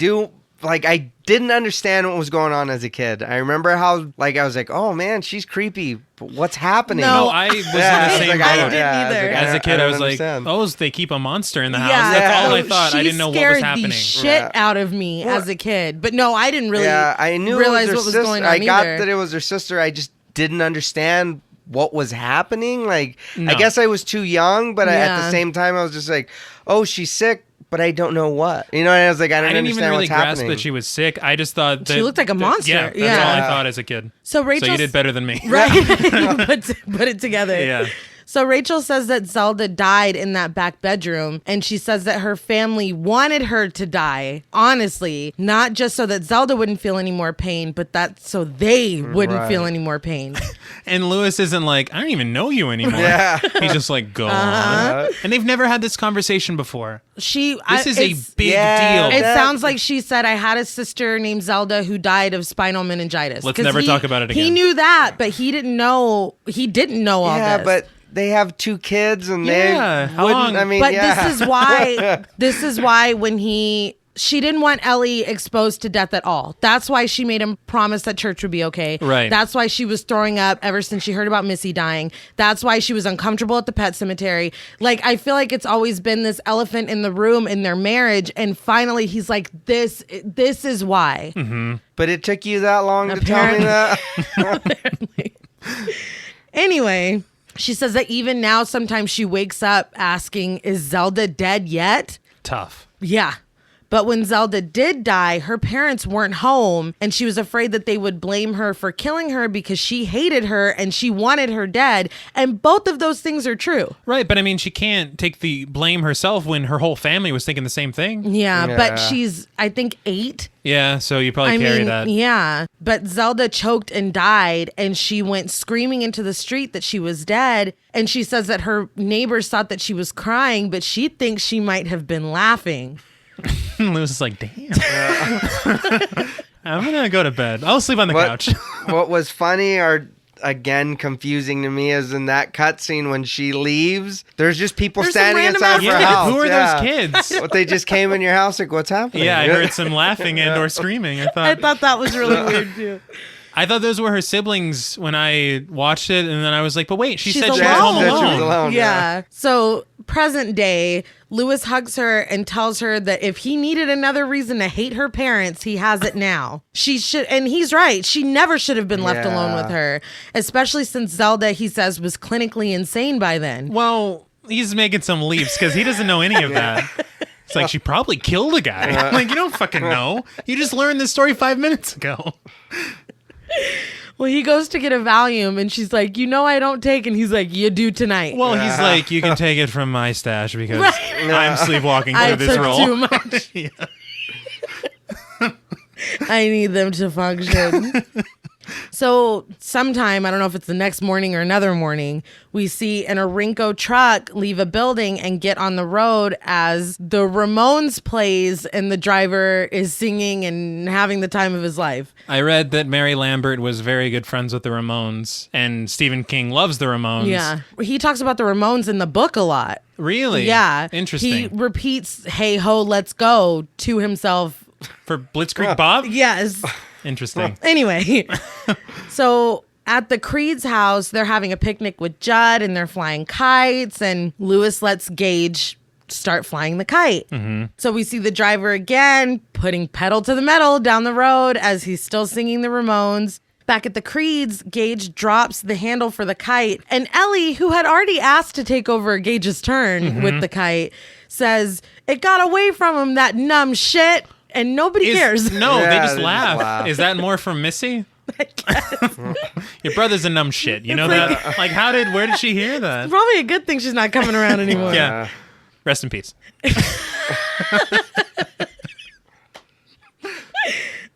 didn't understand what was going on as a kid. I remember how, I was like, oh man, she's creepy. But what's happening? No, I was in the same boat. I didn't either. As a kid, I was understand. like, oh, they keep a monster in the house. That's all I thought. I didn't know what was happening. She scared the shit out of me as a kid. But no, I didn't really I knew realize what was going on I got either. that it was her sister. I just didn't understand what was happening. I No. guess I was too young, but at the same time, I was just like, oh, she's sick, but I don't know what. You know, and I was like, I didn't even understand really what's grasp happening. that she was sick. I just thought that She looked like a monster. Yeah, that's Yeah. all I thought as a kid. So Rachel, you did better than me. right? put it together. Yeah. So Rachel says that Zelda died in that back bedroom, and she says that her family wanted her to die, honestly, not just so that Zelda wouldn't feel any more pain, but that so they wouldn't feel any more pain. And Lewis isn't like, I don't even know you anymore. Yeah. He's just like, go on. And they've never had this conversation before. This is a big deal. It sounds like she said, I had a sister named Zelda who died of spinal meningitis. Let's never talk about it again. He knew that, but he didn't know all this. Yeah, but they have 2 kids, and Yeah, they how wouldn't. long? I mean, But yeah. this is why when she didn't want Ellie exposed to death at all. That's why she made him promise that church would be okay. Right. That's why she was throwing up ever since she heard about Missy dying. That's why she was uncomfortable at the pet cemetery. I feel like it's always been this elephant in the room in their marriage, and finally he's like, this is why. Mm-hmm. But it took you that long to tell me that? Apparently. Anyway, she says that even now sometimes she wakes up asking, is Zelda dead yet? Tough. Yeah. But when Zelda did die, her parents weren't home, and she was afraid that they would blame her for killing her because she hated her and she wanted her dead. And both of those things are true. Right, but I mean, she can't take the blame herself when her whole family was thinking the same thing. Yeah. But Yeah. she's, I think, 8. Yeah, so you probably carry that. Yeah. But Zelda choked and died, and she went screaming into the street that she was dead. And she says that her neighbors thought that she was crying, but she thinks she might have been laughing. Lewis is like, damn. I'm going to go to bed. I'll sleep on the couch. What was funny or again confusing to me is in that cutscene when she leaves, there's just people There's some standing random inside of her Yeah, house. who are Yeah. those kids? What, they just came in your house? Like, what's happening? Yeah, I heard some laughing and or screaming. I thought that was really weird, too. I thought those were her siblings when I watched it, and then I was like, but wait, she She's said she was alone. home She was alone. alone. Yeah. So present day, Lewis hugs her and tells her that if he needed another reason to hate her parents, he has it now. She should, and he's right. She never should have been left alone with her, especially since Zelda, he says, was clinically insane by then. Well, he's making some leaps because he doesn't know any of that. It's like, she probably killed a guy. Like, you don't fucking know. You just learned this story 5 minutes ago. Well, he goes to get a Valium and she's like, I don't take. And he's like, you do tonight. Well, he's like, you can take it from my stash because I'm sleepwalking through I this took role. too much. I need them to function. So sometime, I don't know if it's the next morning or another morning, we see an Orinco truck leave a building and get on the road as the Ramones plays and the driver is singing and having the time of his life. I read that Mary Lambert was very good friends with the Ramones, and Stephen King loves the Ramones. Yeah. He talks about the Ramones in the book a lot. Really? Yeah. Interesting. He repeats, hey ho, let's go to himself. For Blitzkrieg Bob? Yes. Interesting. Anyway, so at the Creed's house, they're having a picnic with Judd and they're flying kites, and Lewis lets Gage start flying the kite. Mm-hmm. So we see the driver again putting pedal to the metal down the road as he's still singing the Ramones. Back at the Creeds, Gage drops the handle for the kite, and Ellie, who had already asked to take over Gage's turn with the kite, says, it got away from him, that numb shit. And nobody cares. No, Yeah, they just they just laugh. laugh. Is that more from Missy? I guess. Your brother's a numb shit. You know like- that? Like, where did she hear that? Probably a good thing she's not coming around anymore. Yeah. Rest in peace.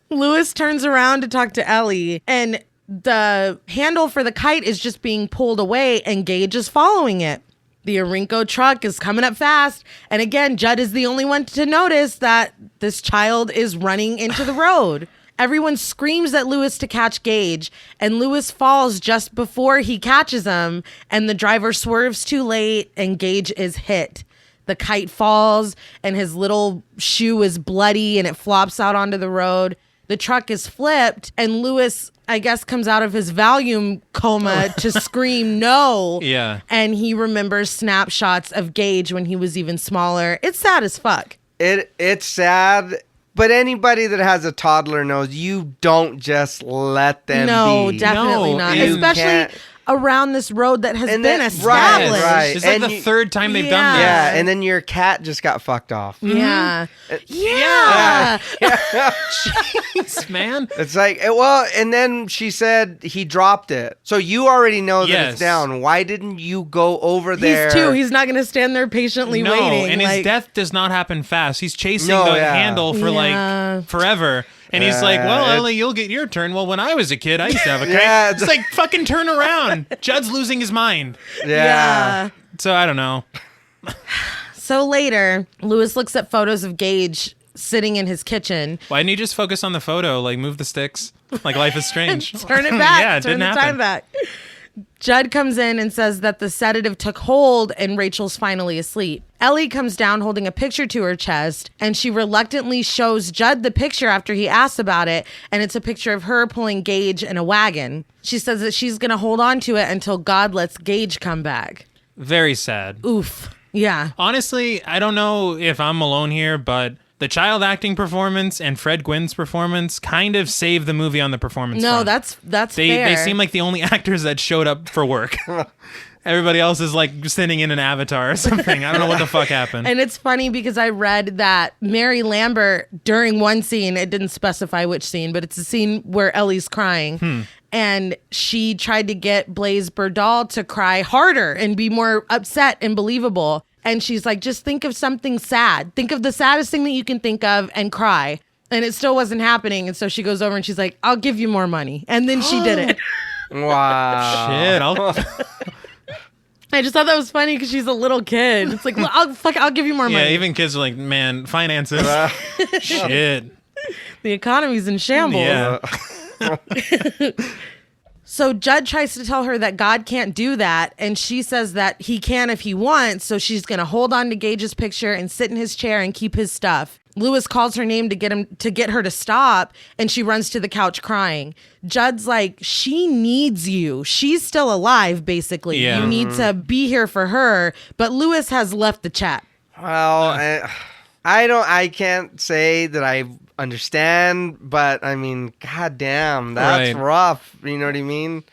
Lewis turns around to talk to Ellie, and the handle for the kite is just being pulled away and Gage is following it. The Orinco truck is coming up fast. And again, Judd is the only one to notice that this child is running into the road. Everyone screams at Lewis to catch Gage, and Lewis falls just before he catches him, and the driver swerves too late, and Gage is hit. The kite falls, and his little shoe is bloody, and it flops out onto the road. The truck is flipped, and Lewis, I guess, comes out of his Valium coma to scream no. Yeah. And he remembers snapshots of Gage when he was even smaller. It's sad as fuck. It's sad. But anybody that has a toddler knows you don't just let them be. No, definitely not. Especially around this road that has been established. Right. It's like the third time they've done this. Yeah, and then your cat just got fucked off. Yeah. Yeah. Jeez, man. It's like, well, and then she said he dropped it. So you already know that it's down. Why didn't you go over there? He's 2. He's not going to stand there patiently waiting. And his death does not happen fast. He's chasing the handle for like forever. And he's like, well, Ellie, you'll get your turn. Well, when I was a kid, I used to have a kite. It's like, fucking turn around. Judd's losing his mind. Yeah. So I don't know. So later, Lewis looks at photos of Gage sitting in his kitchen. Why didn't you just focus on the photo? Like, move the sticks. Like, Life is Strange. Turn it back. Yeah, it Turn didn't the happen. time back. Judd comes in and says that the sedative took hold and Rachel's finally asleep. Ellie comes down holding a picture to her chest, and she reluctantly shows Judd the picture after he asks about it, and it's a picture of her pulling Gage in a wagon. She says that she's going to hold on to it until God lets Gage come back. Very sad. Oof. Yeah. Honestly, I don't know if I'm alone here, but the child acting performance and Fred Gwynn's performance kind of saved the movie on the performance front. That's They fair. seem like the only actors that showed up for work. Everybody else is like sitting in an avatar or something. I don't know what the fuck happened. And it's funny because I read that Mary Lambert, during one scene, it didn't specify which scene, but it's a scene where Ellie's crying. And she tried to get Blaise Berdal to cry harder and be more upset and believable. And she's like, just think of something sad. Think of the saddest thing that you can think of and cry. And it still wasn't happening. And so she goes over and she's like, I'll give you more money. And then she did it. Wow. Shit. I just thought that was funny because she's a little kid. It's like, I'll give you more money. Yeah, even kids are like, man, finances. Shit. The economy's in shambles. Yeah. So Judd tries to tell her that God can't do that, and she says that he can if he wants, so she's going to hold on to Gage's picture and sit in his chair and keep his stuff. Lewis calls her name to get her to stop, and she runs to the couch crying. Judd's like, she needs you. She's still alive, basically. Yeah. You need to be here for her, but Lewis has left the chat. Well, I can't say that I understand, but I mean, goddamn, that's rough. You know what I mean?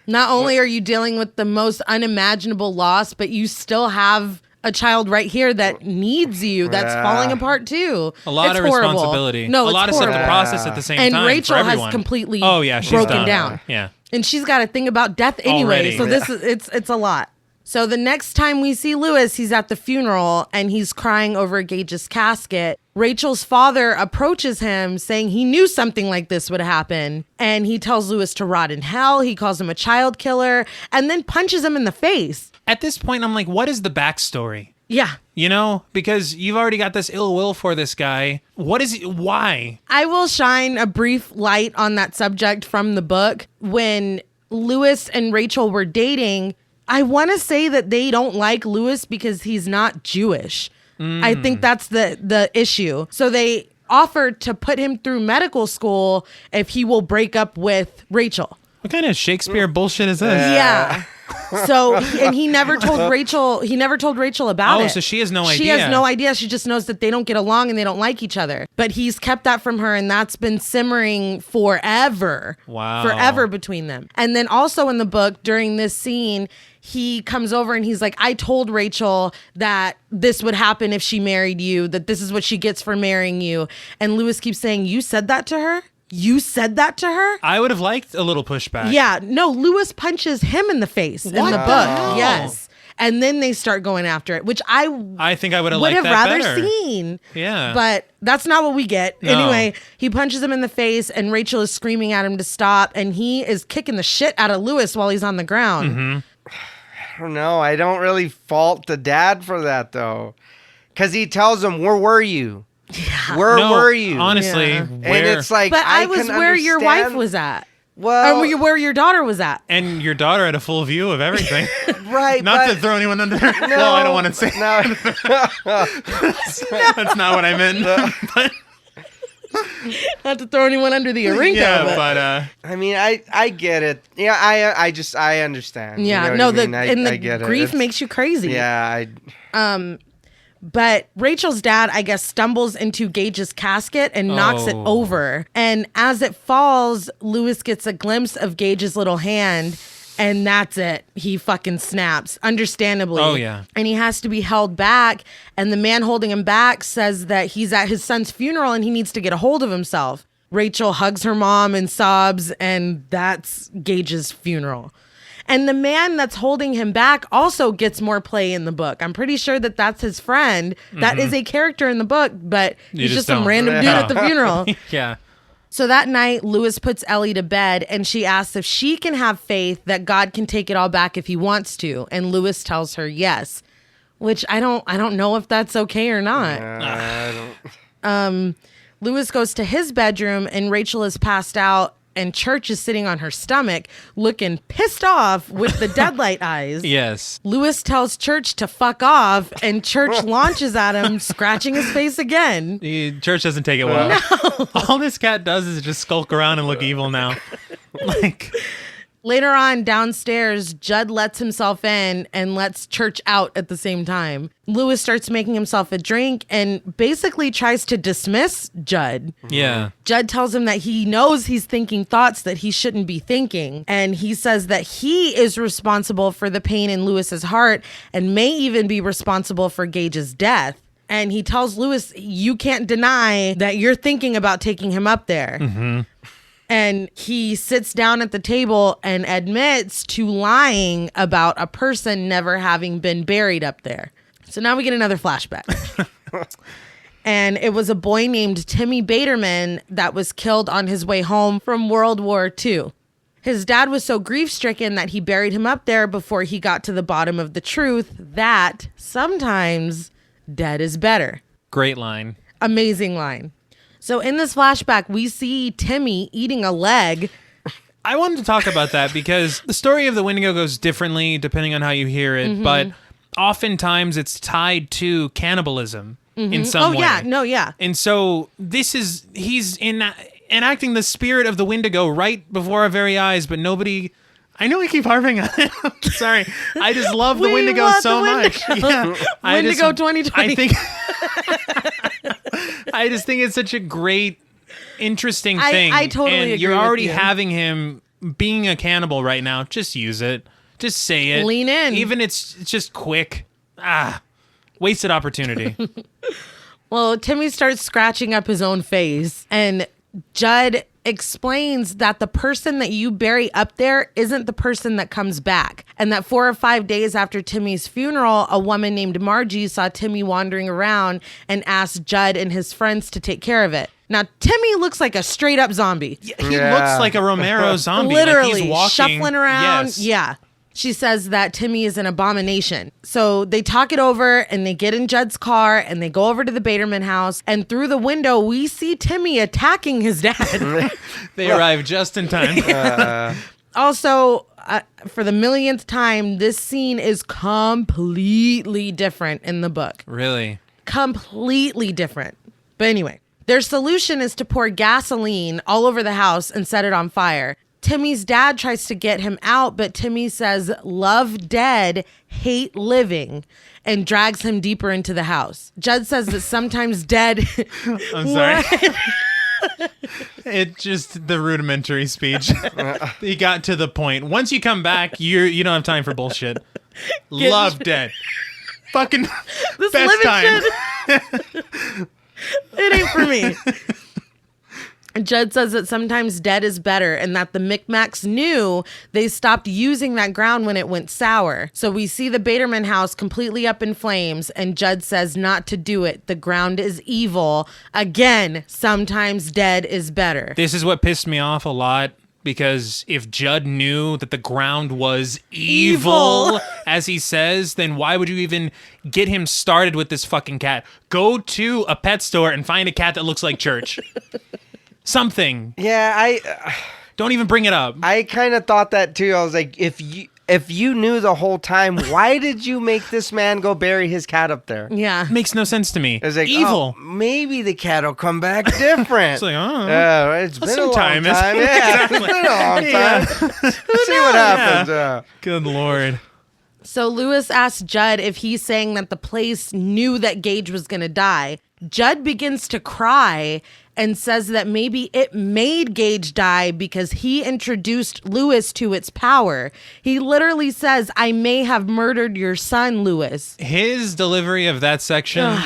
Not only are you dealing with the most unimaginable loss, but you still have a child right here that needs you, that's falling apart too. A lot of horrible. responsibility. No, a lot of stuff to process at the same time. And Rachel for has everyone. completely she's broken done. down. Yeah. And she's got a thing about death anyway. Already. So this is it's a lot. So the next time we see Lewis, he's at the funeral and he's crying over Gage's casket. Rachel's father approaches him saying he knew something like this would happen. And he tells Lewis to rot in hell. He calls him a child killer and then punches him in the face. At this point, I'm like, what is the backstory? Yeah. You know, because you've already got this ill will for this guy. What is it? Why? I will shine a brief light on that subject from the book. When Lewis and Rachel were dating, I want to say that they don't like Lewis because he's not Jewish. I think that's the issue. So they offered to put him through medical school if he will break up with Rachel. What kind of Shakespeare bullshit is this? Yeah. So, and he never told Rachel about it. Oh, so she has no idea. She has no idea. She just knows that they don't get along and they don't like each other. But he's kept that from her, and that's been simmering forever. Wow. Forever between them. And then also in the book, during this scene, he comes over and he's like, I told Rachel that this would happen if she married you, that this is what she gets for marrying you. And Lewis keeps saying, you said that to her? You said that to her? I would have liked a little pushback. Yeah. No, Lewis punches him in the face in the book. hell? Yes. and then they start going after it, which I think I would have rather better. seen. Yeah. But that's not what we get. No. Anyway, he punches him in the face, and Rachel is screaming at him to stop, and he is kicking the shit out of Lewis while he's on the ground. Mm-hmm. I don't know. I don't really fault the dad for that, though. Because he tells him, where were you? Yeah. Where were you? Honestly, Yeah. And it's like, But I was can where your wife understand- was at. Well, Or where your daughter was at. And your daughter had a full view of everything. right. Not but, to throw anyone under. No, Well, I don't want to say. No. That's not what I meant. But, Not to throw anyone under the arena. yeah, but I mean, I get it. Yeah, I understand. yeah, You know no, what I mean? the I get it. grief It's- makes you crazy. Yeah, But Rachel's dad, I guess, stumbles into Gage's casket and knocks it Oh. over. And as it falls, Lewis gets a glimpse of Gage's little hand, and that's it. He fucking snaps, understandably. Oh, yeah. And he has to be held back. And the man holding him back says that he's at his son's funeral and he needs to get a hold of himself. Rachel hugs her mom and sobs, and that's Gage's funeral. And the man that's holding him back also gets more play in the book. I'm pretty sure that that's his friend. That is a character in the book, but he's just some don't. random dude at the funeral. yeah. So that night, Lewis puts Ellie to bed, and she asks if she can have faith that God can take it all back if he wants to. And Lewis tells her yes, which I don't know if that's okay or not. I don't. Lewis goes to his bedroom, and Rachel is passed out, and Church is sitting on her stomach, looking pissed off with the deadlight eyes. Yes. Lewis tells Church to fuck off, and Church launches at him, scratching his face again. The church doesn't take it well. No. All this cat does is just skulk around and look evil now. Like, Later on, downstairs, Judd lets himself in and lets Church out at the same time. Lewis starts making himself a drink and basically tries to dismiss Judd. yeah. Judd tells him that he knows he's thinking thoughts that he shouldn't be thinking. And he says that he is responsible for the pain in Lewis's heart and may even be responsible for Gage's death. And he tells Lewis, you can't deny that you're thinking about taking him up there. Mm-hmm. And he sits down at the table and admits to lying about a person never having been buried up there. So now we get another flashback. And it was a boy named Timmy Baterman that was killed on his way home from World War II. His dad was so grief-stricken that he buried him up there before he got to the bottom of the truth that sometimes dead is better. Great line. Amazing line. So in this flashback, we see Timmy eating a leg. I wanted to talk about that because the story of the Wendigo goes differently depending on how you hear it, but oftentimes it's tied to cannibalism in some way. Oh, yeah. No, yeah. And so he's enacting the spirit of the Wendigo right before our very eyes, but nobody... I know we keep harping on it. Sorry. I just love the We Wendigo want so the much. Wendigo. Yeah. Wendigo 2020. I think... I just think it's such a great, interesting thing. I totally and agree you're with already you. having him being a cannibal right now. Just use it. Just say it. Lean in. Even it's just quick. Wasted opportunity. Well, Timmy starts scratching up his own face, and Judd explains that the person that you bury up there isn't the person that comes back, and that 4 or 5 days after Timmy's funeral, a woman named Margie saw Timmy wandering around and asked Judd and his friends to take care of it. Now, Timmy looks like a straight up zombie. He looks like a Romero zombie. Literally, like he's walking, shuffling around. Yes. Yeah. She says that Timmy is an abomination. So they talk it over and they get in Judd's car and they go over to the Baterman house. And through the window, we see Timmy attacking his dad. They arrive just in time. Also, for the millionth time, this scene is completely different in the book. Really? Completely different. But anyway, their solution is to pour gasoline all over the house and set it on fire. Timmy's dad tries to get him out, but Timmy says, "Love dead, hate living," and drags him deeper into the house. Judd says that sometimes dead... I'm sorry. It just the rudimentary speech. He got to the point. Once you come back, you don't have time for bullshit. Love dead. Fucking This best living time. shit. It ain't for me. Judd says that sometimes dead is better and that the Micmacs knew they stopped using that ground when it went sour. So we see the Baderman house completely up in flames and Judd says not to do it. The ground is evil. Again, sometimes dead is better. This is what pissed me off a lot. Because if Judd knew that the ground was evil, as he says, then why would you even get him started with this fucking cat? Go to a pet store and find a cat that looks like Church. Something. Yeah, don't even bring it up. I kind of thought that too. I was like, if you knew the whole time, why did you make this man go bury his cat up there? Yeah. Makes no sense to me. It was like, evil. Oh, maybe the cat will come back different. It's like, oh. Yeah, it's been a long time. Yeah, it's been a long time. See what happens. Yeah. Good Lord. So Lewis asks Judd if he's saying that the place knew that Gage was going to die. Judd begins to cry and says that maybe it made Gage die because he introduced Lewis to its power. He literally says, I may have murdered your son, Lewis. His delivery of that section,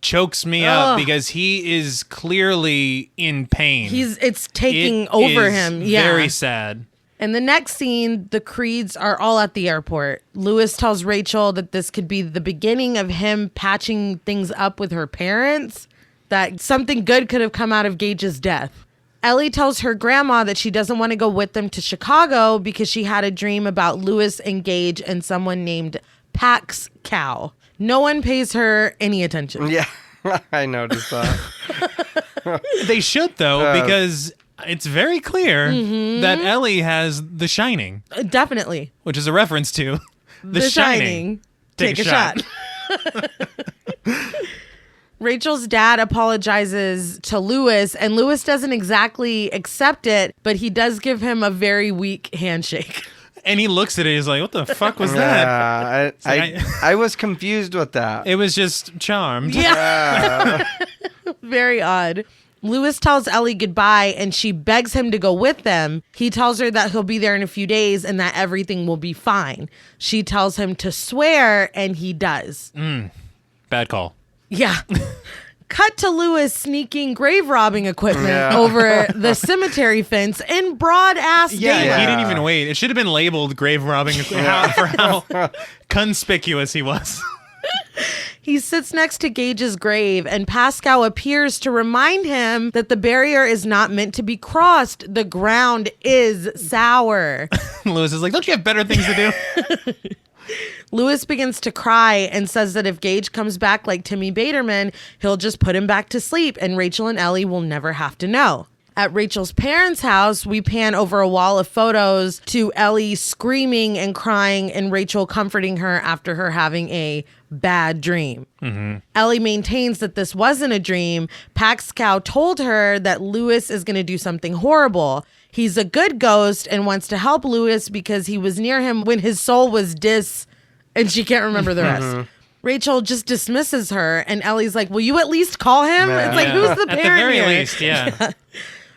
chokes me up because he is clearly in pain. It's taking over him. Yeah. Very sad. In the next scene, the Creeds are all at the airport. Lewis tells Rachel that this could be the beginning of him patching things up with her parents, that something good could have come out of Gage's death. Ellie tells her grandma that she doesn't want to go with them to Chicago because she had a dream about Lewis and Gage and someone named Pax Cow. No one pays her any attention. Yeah, I noticed that. They should, though, because it's very clear that Ellie has The Shining. Definitely. Which is a reference to The Shining. Take a shot. Rachel's dad apologizes to Lewis, and Lewis doesn't exactly accept it, but he does give him a very weak handshake. And he looks at it, he's like, what the fuck was that? I was confused with that. It was just charmed. Yeah. Very odd. Lewis tells Ellie goodbye, and she begs him to go with them. He tells her that he'll be there in a few days and that everything will be fine. She tells him to swear, and he does. Bad call. Yeah. Cut to Lewis sneaking grave robbing equipment over the cemetery fence in broad ass daylight. He didn't even wait. It should have been labeled grave robbing for how conspicuous he was. He sits next to Gage's grave, and Pascal appears to remind him that the barrier is not meant to be crossed. The ground is sour. Lewis is like, don't you have better things to do? Lewis begins to cry and says that if Gage comes back like Timmy Baderman, he'll just put him back to sleep, and Rachel and Ellie will never have to know. At Rachel's parents' house, we pan over a wall of photos to Ellie screaming and crying and Rachel comforting her after her having a bad dream. Ellie maintains that this wasn't a dream. Pascal told her that Lewis is going to do something horrible. He's a good ghost and wants to help Lewis because he was near him when his soul was and she can't remember the rest. Rachel just dismisses her, and Ellie's like, will you at least call him? Yeah. It's like, who's the parent At the very here? least, yeah.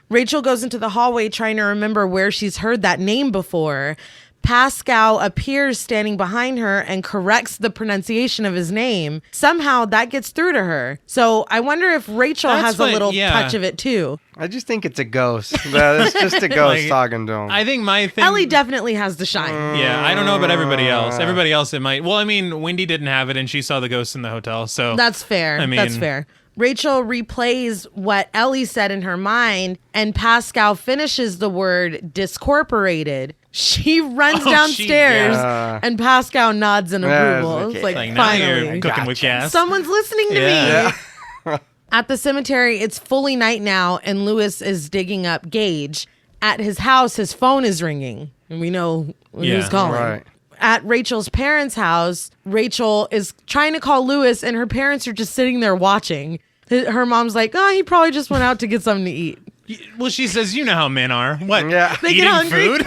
Rachel goes into the hallway trying to remember where she's heard that name before. Pascal appears standing behind her and corrects the pronunciation of his name. Somehow that gets through to her. So I wonder if Rachel has a little touch of it too. I just think it's a ghost. It's just a ghost talking to him. I think my thing... Ellie definitely has the shine. Yeah, I don't know about everybody else. Everybody else it might... Well, I mean, Wendy didn't have it and she saw the ghost in the hotel, so... That's fair. That's fair. Rachel replays what Ellie said in her mind, and Pascal finishes the word discorporated. She runs downstairs, and Pascal nods in approval. It's like finally. You're cooking with gas. Someone's listening to me. At the cemetery, it's fully night now, and Lewis is digging up Gage. At his house, his phone is ringing, and we know who's calling. Right. At Rachel's parents' house, Rachel is trying to call Lewis, and her parents are just sitting there watching. Her mom's like, oh, he probably just went out to get something to eat. Well, she says, you know how men are. What? Yeah. They Eating get hungry. Food?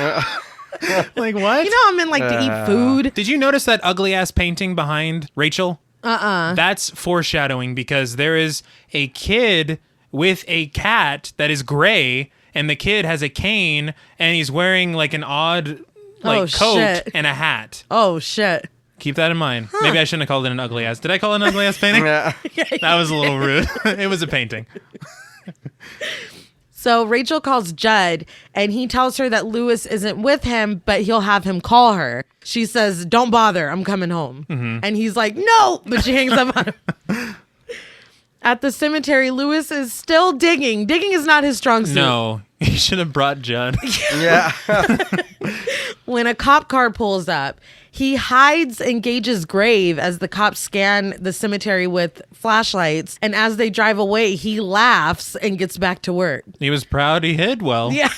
Like, what? You know how men like to eat food? Did you notice that ugly-ass painting behind Rachel? That's foreshadowing because there is a kid with a cat that is gray, and the kid has a cane, and he's wearing like an odd coat shit. and a hat. Oh, shit. Keep that in mind. Maybe I shouldn't have called it an ugly ass. Did I call it an ugly ass painting? Yeah. That was a little rude. It was a painting. So Rachel calls Judd, and he tells her that Lewis isn't with him, but he'll have him call her. She says, don't bother, I'm coming home. And he's like, no, but she hangs up on him. At the cemetery, Lewis is still digging. Digging is not his strong suit. No, he should have brought Judd. Yeah. When a cop car pulls up, he hides in Gage's grave as the cops scan the cemetery with flashlights. And as they drive away, he laughs and gets back to work. He was proud he hid well. Yeah.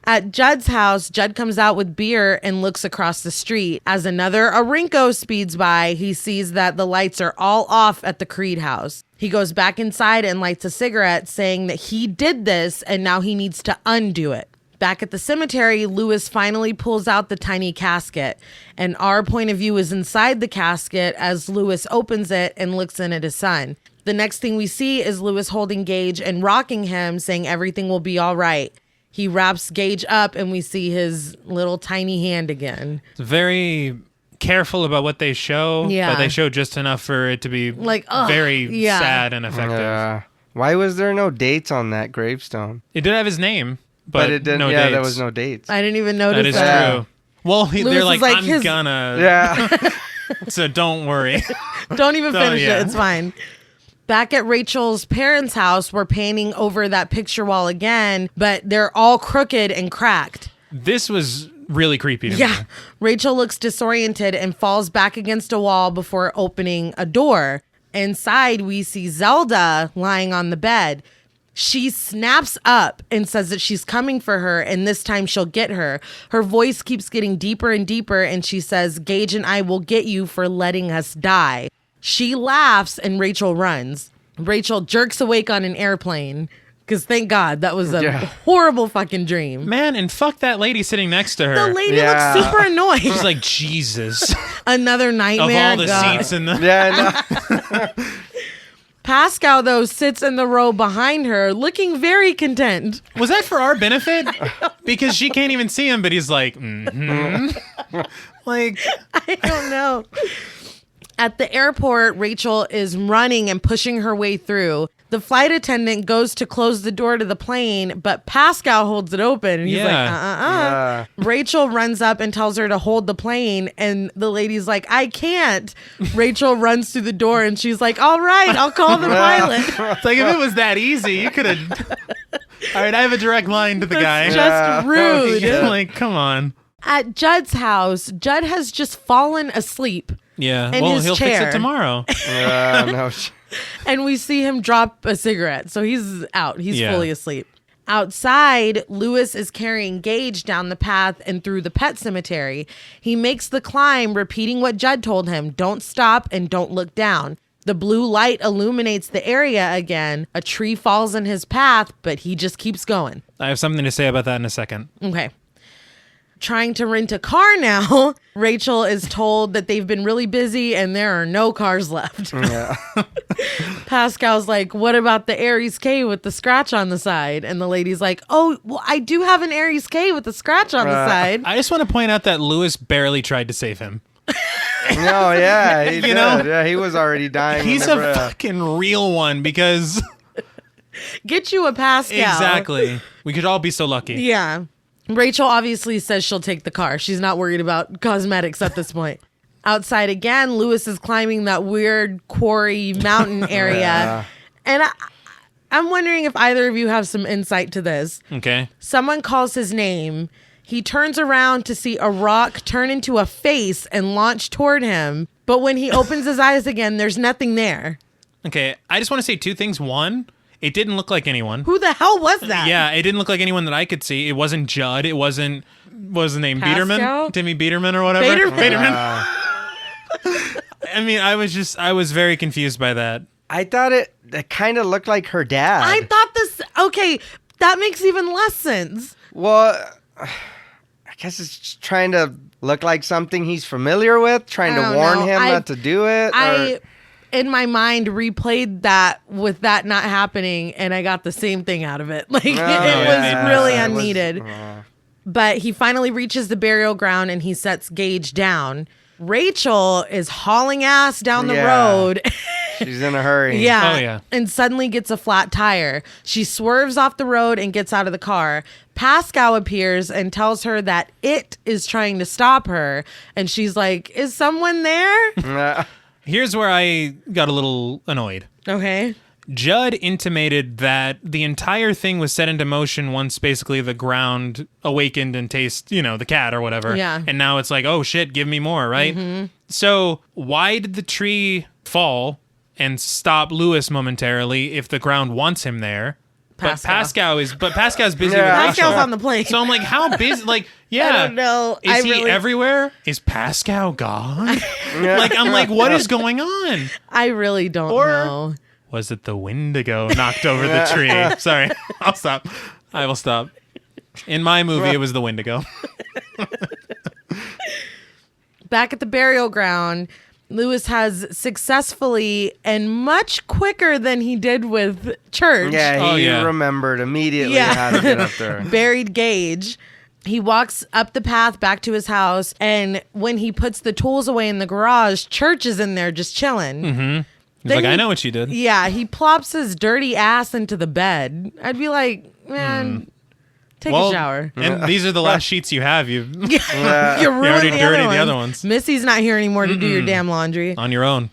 At Judd's house, Judd comes out with beer and looks across the street. As another Arinco speeds by, he sees that the lights are all off at the Creed house. He goes back inside and lights a cigarette, saying that he did this and now he needs to undo it. Back at the cemetery, Lewis finally pulls out the tiny casket, and our point of view is inside the casket as Lewis opens it and looks in at his son. The next thing we see is Lewis holding Gage and rocking him, saying everything will be all right. He wraps Gage up and we see his little tiny hand again. It's very careful about what they show, but they show just enough for it to be like very sad and effective. Yeah. Why was there no dates on that gravestone? It did have his name, but it didn't. No dates. There was no dates. I didn't even notice that. That is true. Well, they're like I'm gonna. Yeah. So don't worry. Don't even finish it. It's fine. Back at Rachel's parents' house, we're painting over that picture wall again, but they're all crooked and cracked. This was really creepy to me. Yeah. Rachel looks disoriented and falls back against a wall before opening a door. Inside, we see Zelda lying on the bed. She snaps up and says that she's coming for her, and this time she'll get her. Her voice keeps getting deeper and deeper, and she says, Gage and I will get you for letting us die. She laughs and Rachel runs. Rachel jerks awake on an airplane because thank God that was a horrible fucking dream. Man, and fuck that lady sitting next to her. The lady looks super annoyed. She's like, Jesus. Another nightmare. Of all the seats in the... Yeah, I know. Pascal, though, sits in the row behind her, looking very content. Was that for our benefit? Because she can't even see him, but he's like, like... I don't know. At the airport, Rachel is running and pushing her way through. The flight attendant goes to close the door to the plane, but Pascal holds it open. And he's like, Yeah. Rachel runs up and tells her to hold the plane, and the lady's like, I can't. Rachel runs through the door, and she's like, all right, I'll call the pilot. It's like, if it was that easy, you could have... All right, I have a direct line to the guy. Just rude. Like, come on. At Judd's house, Judd has just fallen asleep. Yeah, in well, his he'll chair. fix it tomorrow. No. And we see him drop a cigarette. So he's out. He's fully asleep. Outside, Lewis is carrying Gage down the path and through the pet cemetery. He makes the climb, repeating what Judd told him. Don't stop and don't look down. The blue light illuminates the area again. A tree falls in his path, but he just keeps going. I have something to say about that in a second. Okay. Trying to rent a car now, Rachel is told that they've been really busy and there are no cars left. Yeah. Pascal's like, what about the Aries K with the scratch on the side? And the lady's like, oh, well, I do have an Aries K with the scratch on the side. I just want to point out that Lewis barely tried to save him. No, yeah, he did. know? Yeah, he was already dying. He's a fucking real one because... Get you a Pascal. Exactly. We could all be so lucky. Yeah. Rachel obviously says she'll take the car. She's not worried about cosmetics at this point. Outside again, Lewis is climbing that weird quarry mountain area. Yeah. And I'm wondering if either of you have some insight to this. Okay. Someone calls his name. He turns around to see a rock turn into a face and launch toward him. But when he opens his eyes again, there's nothing there. Okay. I just want to say two things. One, it didn't look like anyone. Who the hell was that? Yeah, it didn't look like anyone that I could see. It wasn't Judd. It wasn't, what was the name? Pascal? Biederman? Timmy Biederman or whatever? Biederman. I mean, I was very confused by that. I thought it kind of looked like her dad. I thought this, okay, that makes even less sense. Well, I guess it's just trying to look like something he's familiar with, trying to warn him not to do it. I, in my mind, replayed that with that not happening, and I got the same thing out of it. Like, it was really unneeded. But he finally reaches the burial ground, and he sets Gage down. Rachel is hauling ass down the road. She's in a hurry. Yeah. Oh, yeah. And suddenly gets a flat tire. She swerves off the road and gets out of the car. Pascal appears and tells her that it is trying to stop her. And she's like, is someone there? Here's where I got a little annoyed. Okay. Judd intimated that the entire thing was set into motion once basically the ground awakened and tasted, the cat or whatever. Yeah. And now it's like, oh shit, give me more, right? Mm-hmm. So why did the tree fall and stop Lewis momentarily if the ground wants him there? Pascal. But Pascal's busy Yeah. with Pascal's Rachel. on the plane. So I'm like, how busy? Like, yeah. I don't know. Is he everywhere? Is Pascal gone? I'm like, what is going on? I really don't know. Was it the Wendigo knocked over the tree? Sorry, I'll stop. I will stop. In my movie, it was the Wendigo. Back at the burial ground, Lewis has successfully and much quicker than he did with Church. Yeah, he remembered immediately how to get up there. Buried Gage. He walks up the path back to his house, and when he puts the tools away in the garage, Church is in there just chilling. Mm-hmm. He's like, I know what you did. Yeah, he plops his dirty ass into the bed. I'd be like, man, take a shower. And these are the last sheets you have. You're ruining the other ones. Missy's not here anymore to do your damn laundry. On your own.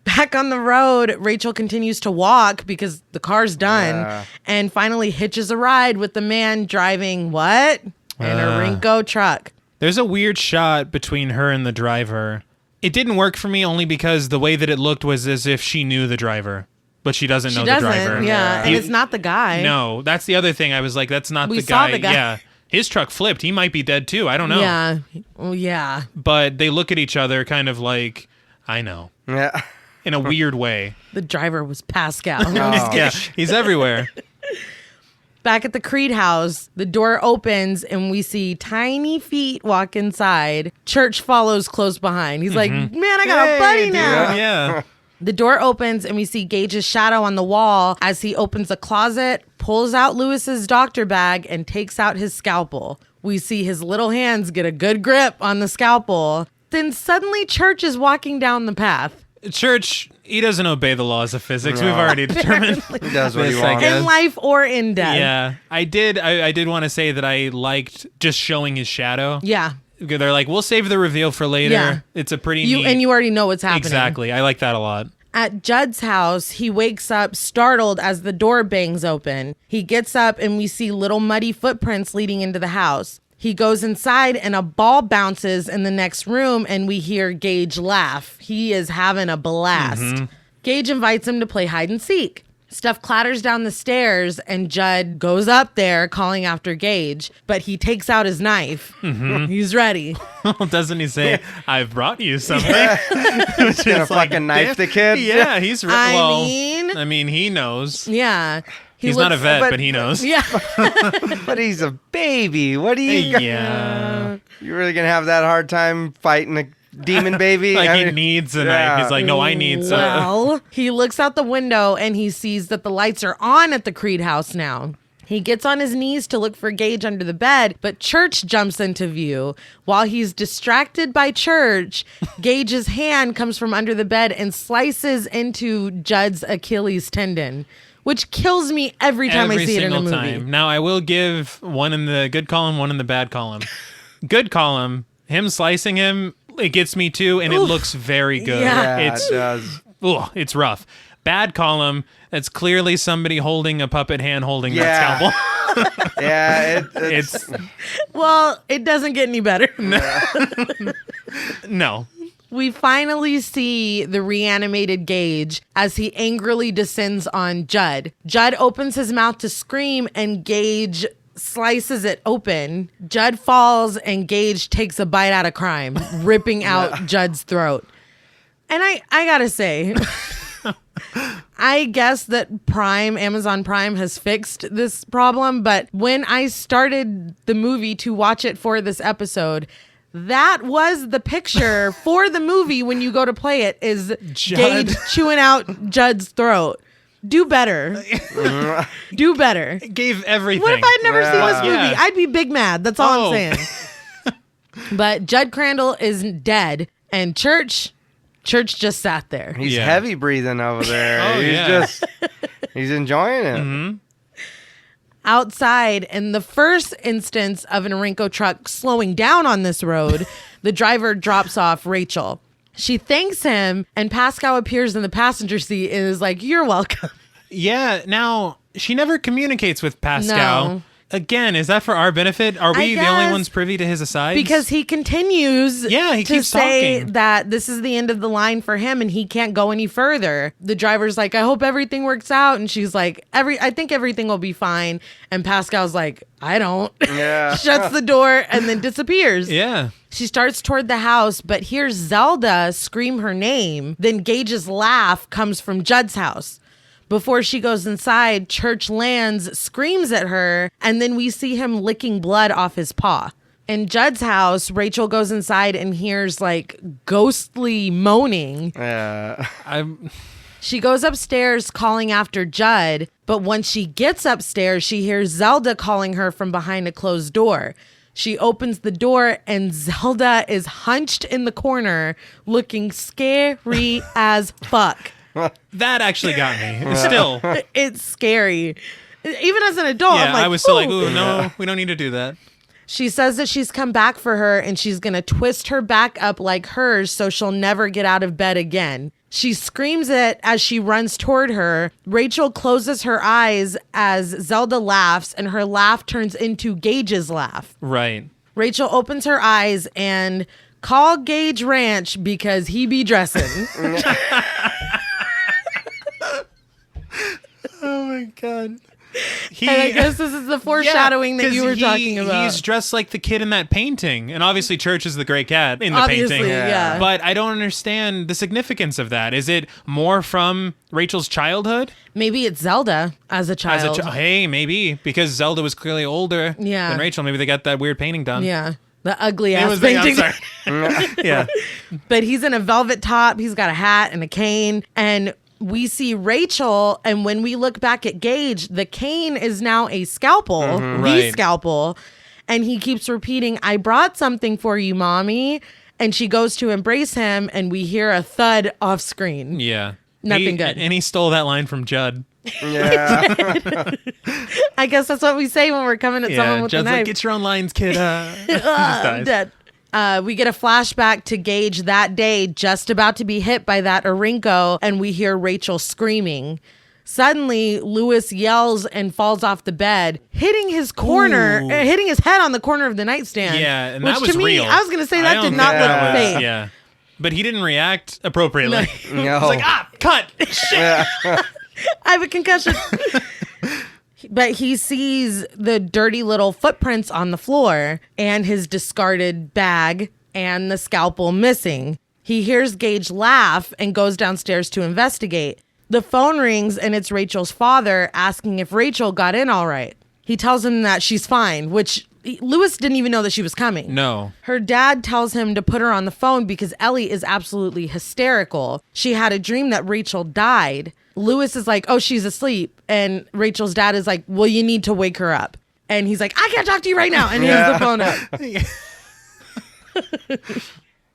Back on the road, Rachel continues to walk because the car's done and finally hitches a ride with the man driving what? In a Rinko truck. There's a weird shot between her and the driver. It didn't work for me only because the way that it looked was as if she knew the driver, but she doesn't know the driver. Yeah, and it's not the guy. No, that's the other thing. I was like, that's not the guy. We saw the guy. Yeah, his truck flipped. He might be dead too. I don't know. Yeah, well, yeah. But they look at each other kind of like, I know. Yeah. In a weird way. The driver was Pascal. Yeah, he's everywhere. Back at the Creed house, the door opens and we see tiny feet walk inside. Church follows close behind. He's like, man, I got a buddy now. Yeah. The door opens and we see Gage's shadow on the wall as he opens a closet, pulls out Lewis's doctor bag, and takes out his scalpel. We see his little hands get a good grip on the scalpel. Then suddenly Church is walking down the path. Church, he doesn't obey the laws of physics. No. We've already determined. He does what he wants. In life or in death. Yeah. I did want to say that I liked just showing his shadow. Yeah. They're like, we'll save the reveal for later. Yeah. It's a pretty neat... And you already know what's happening. Exactly. I like that a lot. At Judd's house, he wakes up startled as the door bangs open. He gets up and we see little muddy footprints leading into the house. He goes inside and a ball bounces in the next room and we hear Gage laugh. He is having a blast. Mm-hmm. Gage invites him to play hide and seek. Stuff clatters down the stairs and Judd goes up there calling after Gage, but he takes out his knife. Mm-hmm. He's ready. Doesn't he say, I've brought you something? He's gonna fucking knife the kid? Yeah, he's ready. I mean, he knows. Yeah. He's not a vet, but he knows. Yeah. But he's a baby. What do you... Yeah. You're really going to have that hard time fighting a demon baby? He needs a knife. He's like, no, I need some. Well, he looks out the window and he sees that the lights are on at the Creed house now. He gets on his knees to look for Gage under the bed, but Church jumps into view. While he's distracted by Church, Gage's hand comes from under the bed and slices into Judd's Achilles tendon, which kills me every time I see it in a movie. Time. Now, I will give one in the good column, one in the bad column. Good column, him slicing him, it gets me too, and it looks very good. Yeah, it does. It's rough. Bad column, it's clearly somebody holding a puppet hand holding that scalpel. Yeah, it's... Well, it doesn't get any better. No. We finally see the reanimated Gage as he angrily descends on Judd. Judd opens his mouth to scream and Gage slices it open. Judd falls and Gage takes a bite out of crime, ripping out Judd's throat. And I gotta say, I guess that Amazon Prime has fixed this problem, but when I started the movie to watch it for this episode, that was the picture for the movie when you go to play it, is Gage chewing out Judd's throat. Do better. Do better. Gave everything. What if I'd never seen this movie? I'd be big mad. That's all I'm saying. But Judd Crandall is dead, and Church, Church just sat there. He's heavy breathing over there. He's enjoying it. Mm-hmm. Outside, in the first instance of an Orinco truck slowing down on this road, the driver drops off Rachel. She thanks him, and Pascal appears in the passenger seat and is like, "You're welcome." Yeah, now, she never communicates with Pascal. No. Again, is that for our benefit? Are we the only ones privy to his asides? Because he continues he to keeps say talking. that this is the end of the line for him and he can't go any further. The driver's like, "I hope everything works out." And she's like, I think everything will be fine. And Pascal's like, "I don't." Yeah. Shuts the door and then disappears. Yeah. She starts toward the house, but hears Zelda scream her name. Then Gage's laugh comes from Judd's house. Before she goes inside, Church lands, screams at her, and then we see him licking blood off his paw. In Judd's house, Rachel goes inside and hears like ghostly moaning. Yeah. She goes upstairs calling after Judd, but once she gets upstairs, she hears Zelda calling her from behind a closed door. She opens the door and Zelda is hunched in the corner looking scary as fuck. That actually got me. Still. It's scary. Even as an adult, I'm like, I was still like, ooh, no, we don't need to do that. She says that she's come back for her and she's going to twist her back up like hers so she'll never get out of bed again. She screams it as she runs toward her. Rachel closes her eyes as Zelda laughs and her laugh turns into Gage's laugh. Right. Rachel opens her eyes and call Gage Ranch because he be dressing. Oh my God. And I guess this is the foreshadowing that you were talking about. He's dressed like the kid in that painting. And obviously Church is the gray cat in the Obviously, painting. yeah. But I don't understand the significance of that. Is it more from Rachel's childhood? Maybe it's Zelda as a child. Hey, maybe. Because Zelda was clearly older than Rachel. Maybe they got that weird painting done. Yeah. The ugly ass painting. Yeah. But he's in a velvet top. He's got a hat and a cane. And we see Rachel, and when we look back at Gage, the cane is now a scalpel, the scalpel. And he keeps repeating, "I brought something for you, Mommy." And she goes to embrace him, and we hear a thud off screen. Yeah. Nothing good. And he stole that line from Judd. Yeah. I guess that's what we say when we're coming at someone with Judd's a knife. like, "Get your own lines, kid." I'm dead. We get a flashback to Gage that day, just about to be hit by that Orinco, and we hear Rachel screaming. Suddenly, Lewis yells and falls off the bed, hitting his head on the corner of the nightstand. Yeah, and which that was to me, real. I was going to say that did not look fake. Yeah. But he didn't react appropriately. No. He's like, cut! Shit! I have a concussion. But he sees the dirty little footprints on the floor and his discarded bag and the scalpel missing. He hears Gage laugh and goes downstairs to investigate. The phone rings and it's Rachel's father asking if Rachel got in all right. He tells him that she's fine, which Lewis didn't even know that she was coming. No. Her dad tells him to put her on the phone because Ellie is absolutely hysterical. She had a dream that Rachel died. Lewis is like, "Oh, she's asleep." And Rachel's dad is like, "Well, you need to wake her up." And he's like, "I can't talk to you right now." And hangs the phone up.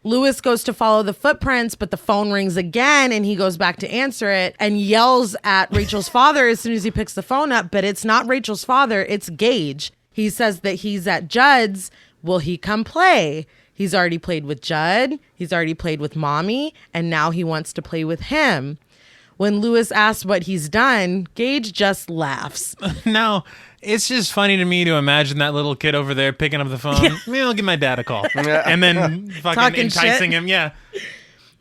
Lewis goes to follow the footprints, but the phone rings again and he goes back to answer it and yells at Rachel's father as soon as he picks the phone up. But it's not Rachel's father, it's Gage. He says that he's at Judd's. Will he come play? He's already played with Judd. He's already played with Mommy. And now he wants to play with him. When Lewis asks what he's done, Gage just laughs. Now, it's just funny to me to imagine that little kid over there picking up the phone. Maybe I'll give my dad a call. And then fucking Talking enticing shit. him. Yeah.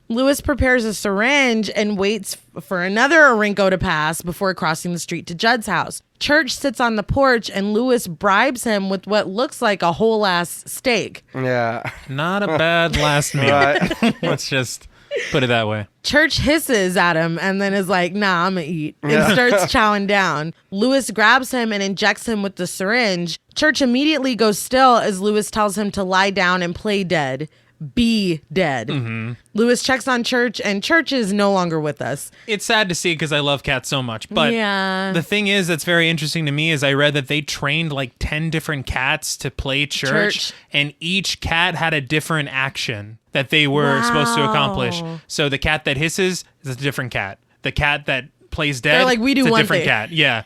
Lewis prepares a syringe and waits for another Orinco to pass before crossing the street to Judd's house. Church sits on the porch and Lewis bribes him with what looks like a whole ass steak. Yeah. Not a bad last meal. Right. Let's just put it that way. Church hisses at him and then is like, "Nah, I'm gonna eat," and starts chowing down. Lewis grabs him and injects him with the syringe. Church immediately goes still as Lewis tells him to lie down and play dead. be dead. Lewis checks on Church, and Church is no longer with us. It's sad to see because I love cats so much. But the thing is that's very interesting to me is I read that they trained like 10 different cats to play Church. And each cat had a different action that they were supposed to accomplish. So the cat that hisses is a different cat. The cat that plays dead, they're like, we do it's a one different thing. cat. Yeah.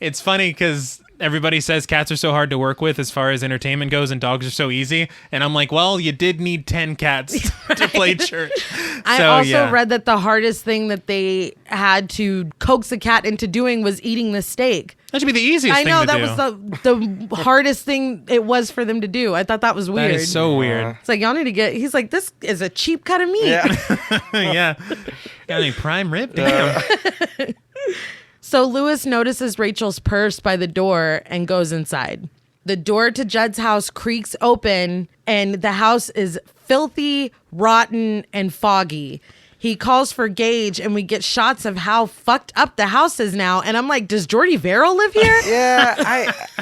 It's funny because everybody says cats are so hard to work with as far as entertainment goes and dogs are so easy. And I'm like, well, you did need 10 cats to play Church. I also read that the hardest thing that they had to coax a cat into doing was eating the steak. That should be the easiest thing to do. I know, that was the hardest thing it was for them to do. I thought that was weird. That is so weird. It's like, y'all need to get, he's like, this is a cheap cut of meat. Yeah. Yeah. Got any prime rib? Damn. So Lewis notices Rachel's purse by the door and goes inside. The door to Judd's house creaks open, and the house is filthy, rotten, and foggy. He calls for Gage, and we get shots of how fucked up the house is now. And I'm like, does Jordy Verrill live here? Yeah,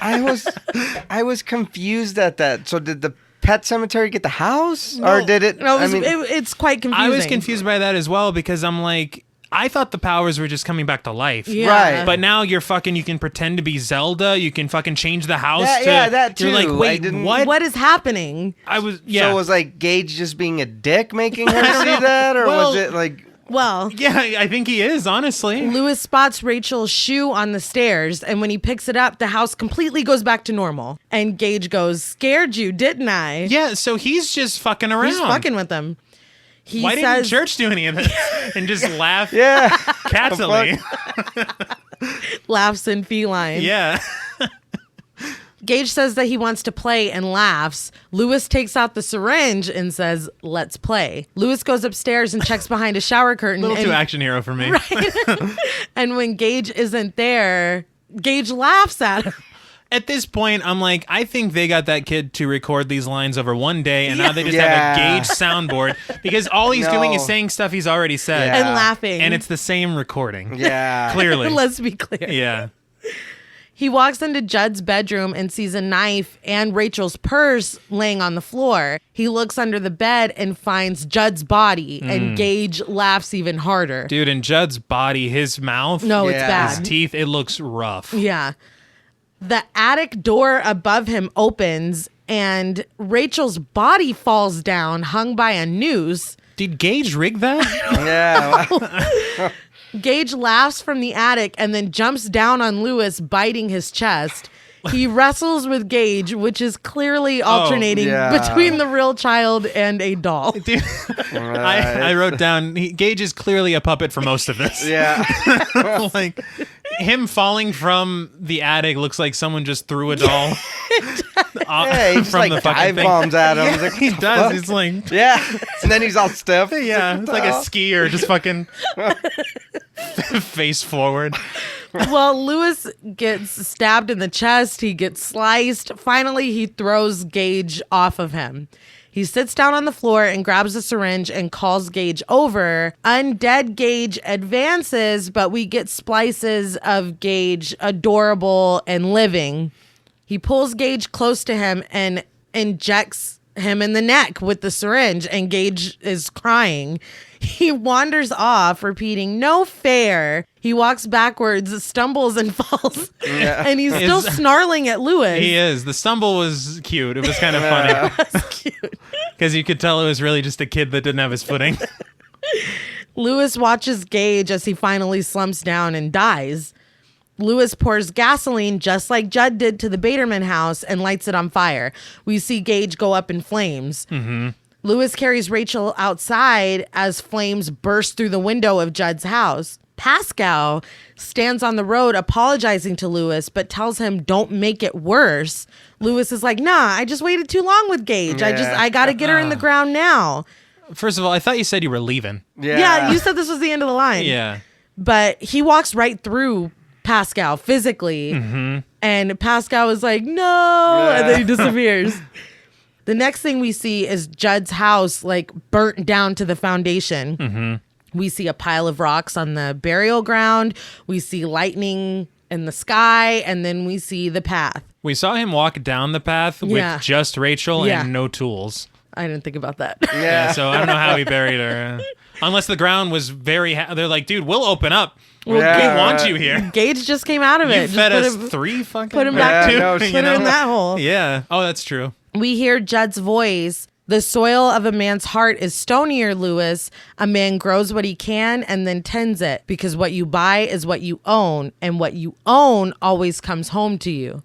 I was confused at that. So did the Pet Sematary get the house, or did it? No, it's quite confusing. I was confused by that as well because I'm like, I thought the powers were just coming back to life. Yeah. Right. But now you can pretend to be Zelda. You can fucking change the house. Yeah, that too. You're like, wait, what? What is happening? Yeah. So was like Gage just being a dick making her see that, or was it like? Well, yeah, I think he is, honestly. Lewis spots Rachel's shoe on the stairs, and when he picks it up, the house completely goes back to normal. And Gage goes, "Scared you, didn't I?" Yeah, so he's just fucking around. He's fucking with them. Why didn't Church do any of this and just laugh catsily? Laughs in feline. Yeah. Gage says that he wants to play and laughs. Lewis takes out the syringe and says, "Let's play." Lewis goes upstairs and checks behind a shower curtain. A little too action hero for me. Right? And when Gage isn't there, Gage laughs at him. At this point, I'm like, I think they got that kid to record these lines over one day, and now they just have a Gage soundboard because all he's doing is saying stuff he's already said. And laughing. And it's the same recording. Yeah. Clearly. Let's be clear. Yeah. He walks into Judd's bedroom and sees a knife and Rachel's purse laying on the floor. He looks under the bed and finds Judd's body, and Gage laughs even harder. Dude, in Judd's body, his mouth, It's bad. his teeth, it looks rough. Yeah. The attic door above him opens, and Rachel's body falls down, hung by a noose. Did Gage rig that? Yeah. Gage laughs from the attic and then jumps down on Lewis, biting his chest. He wrestles with Gage, which is clearly alternating between the real child and a doll. Dude, I wrote down, Gage is clearly a puppet for most of this. Yeah. Like, him falling from the attic looks like someone just threw a doll Yeah, he just from like the fucking dive thing. bombs at him. Yeah, He's like, he "What the does. fuck?" He's like, Yeah. And then he's all stiff. yeah, it's like a skier just fucking face forward. Well, Lewis gets stabbed in the chest. He gets sliced. Finally, he throws Gage off of him. He sits down on the floor and grabs a syringe and calls Gage over. Undead Gage advances, but we get splices of Gage adorable and living. He pulls Gage close to him and injects him in the neck with the syringe, and Gage is crying. He wanders off, repeating, "No fair." He walks backwards, stumbles, and falls. Yeah. And he's still snarling at Lewis. He is. The stumble was cute. It was kind of funny. That's cute. Because you could tell it was really just a kid that didn't have his footing. Lewis watches Gage as he finally slumps down and dies. Lewis pours gasoline just like Judd did to the Baderman house and lights it on fire. We see Gage go up in flames. Mm-hmm. Lewis carries Rachel outside as flames burst through the window of Judd's house. Pascal stands on the road apologizing to Lewis, but tells him don't make it worse. Lewis is like, "Nah, I just waited too long with Gage. I got to get her in the ground now." First of all, I thought you said you were leaving. Yeah, you said this was the end of the line. Yeah. But he walks right through Pascal physically, and Pascal is like, "No," and then he disappears. The next thing we see is Judd's house like burnt down to the foundation. We see a pile of rocks on the burial ground. We see lightning in the sky, and then we see the path. We saw him walk down the path with just Rachel and no tools. I didn't think about that. Yeah, so I don't know how he buried her. Unless the ground was very... they're like, dude, we'll open up. We want you here. Gage just came out of it. You fed us 3 fucking... Put him back to... No, put him in that hole. Yeah. Oh, that's true. We hear Judd's voice. The soil of a man's heart is stonier, Lewis. A man grows what he can and then tends it, because what you buy is what you own, and what you own always comes home to you.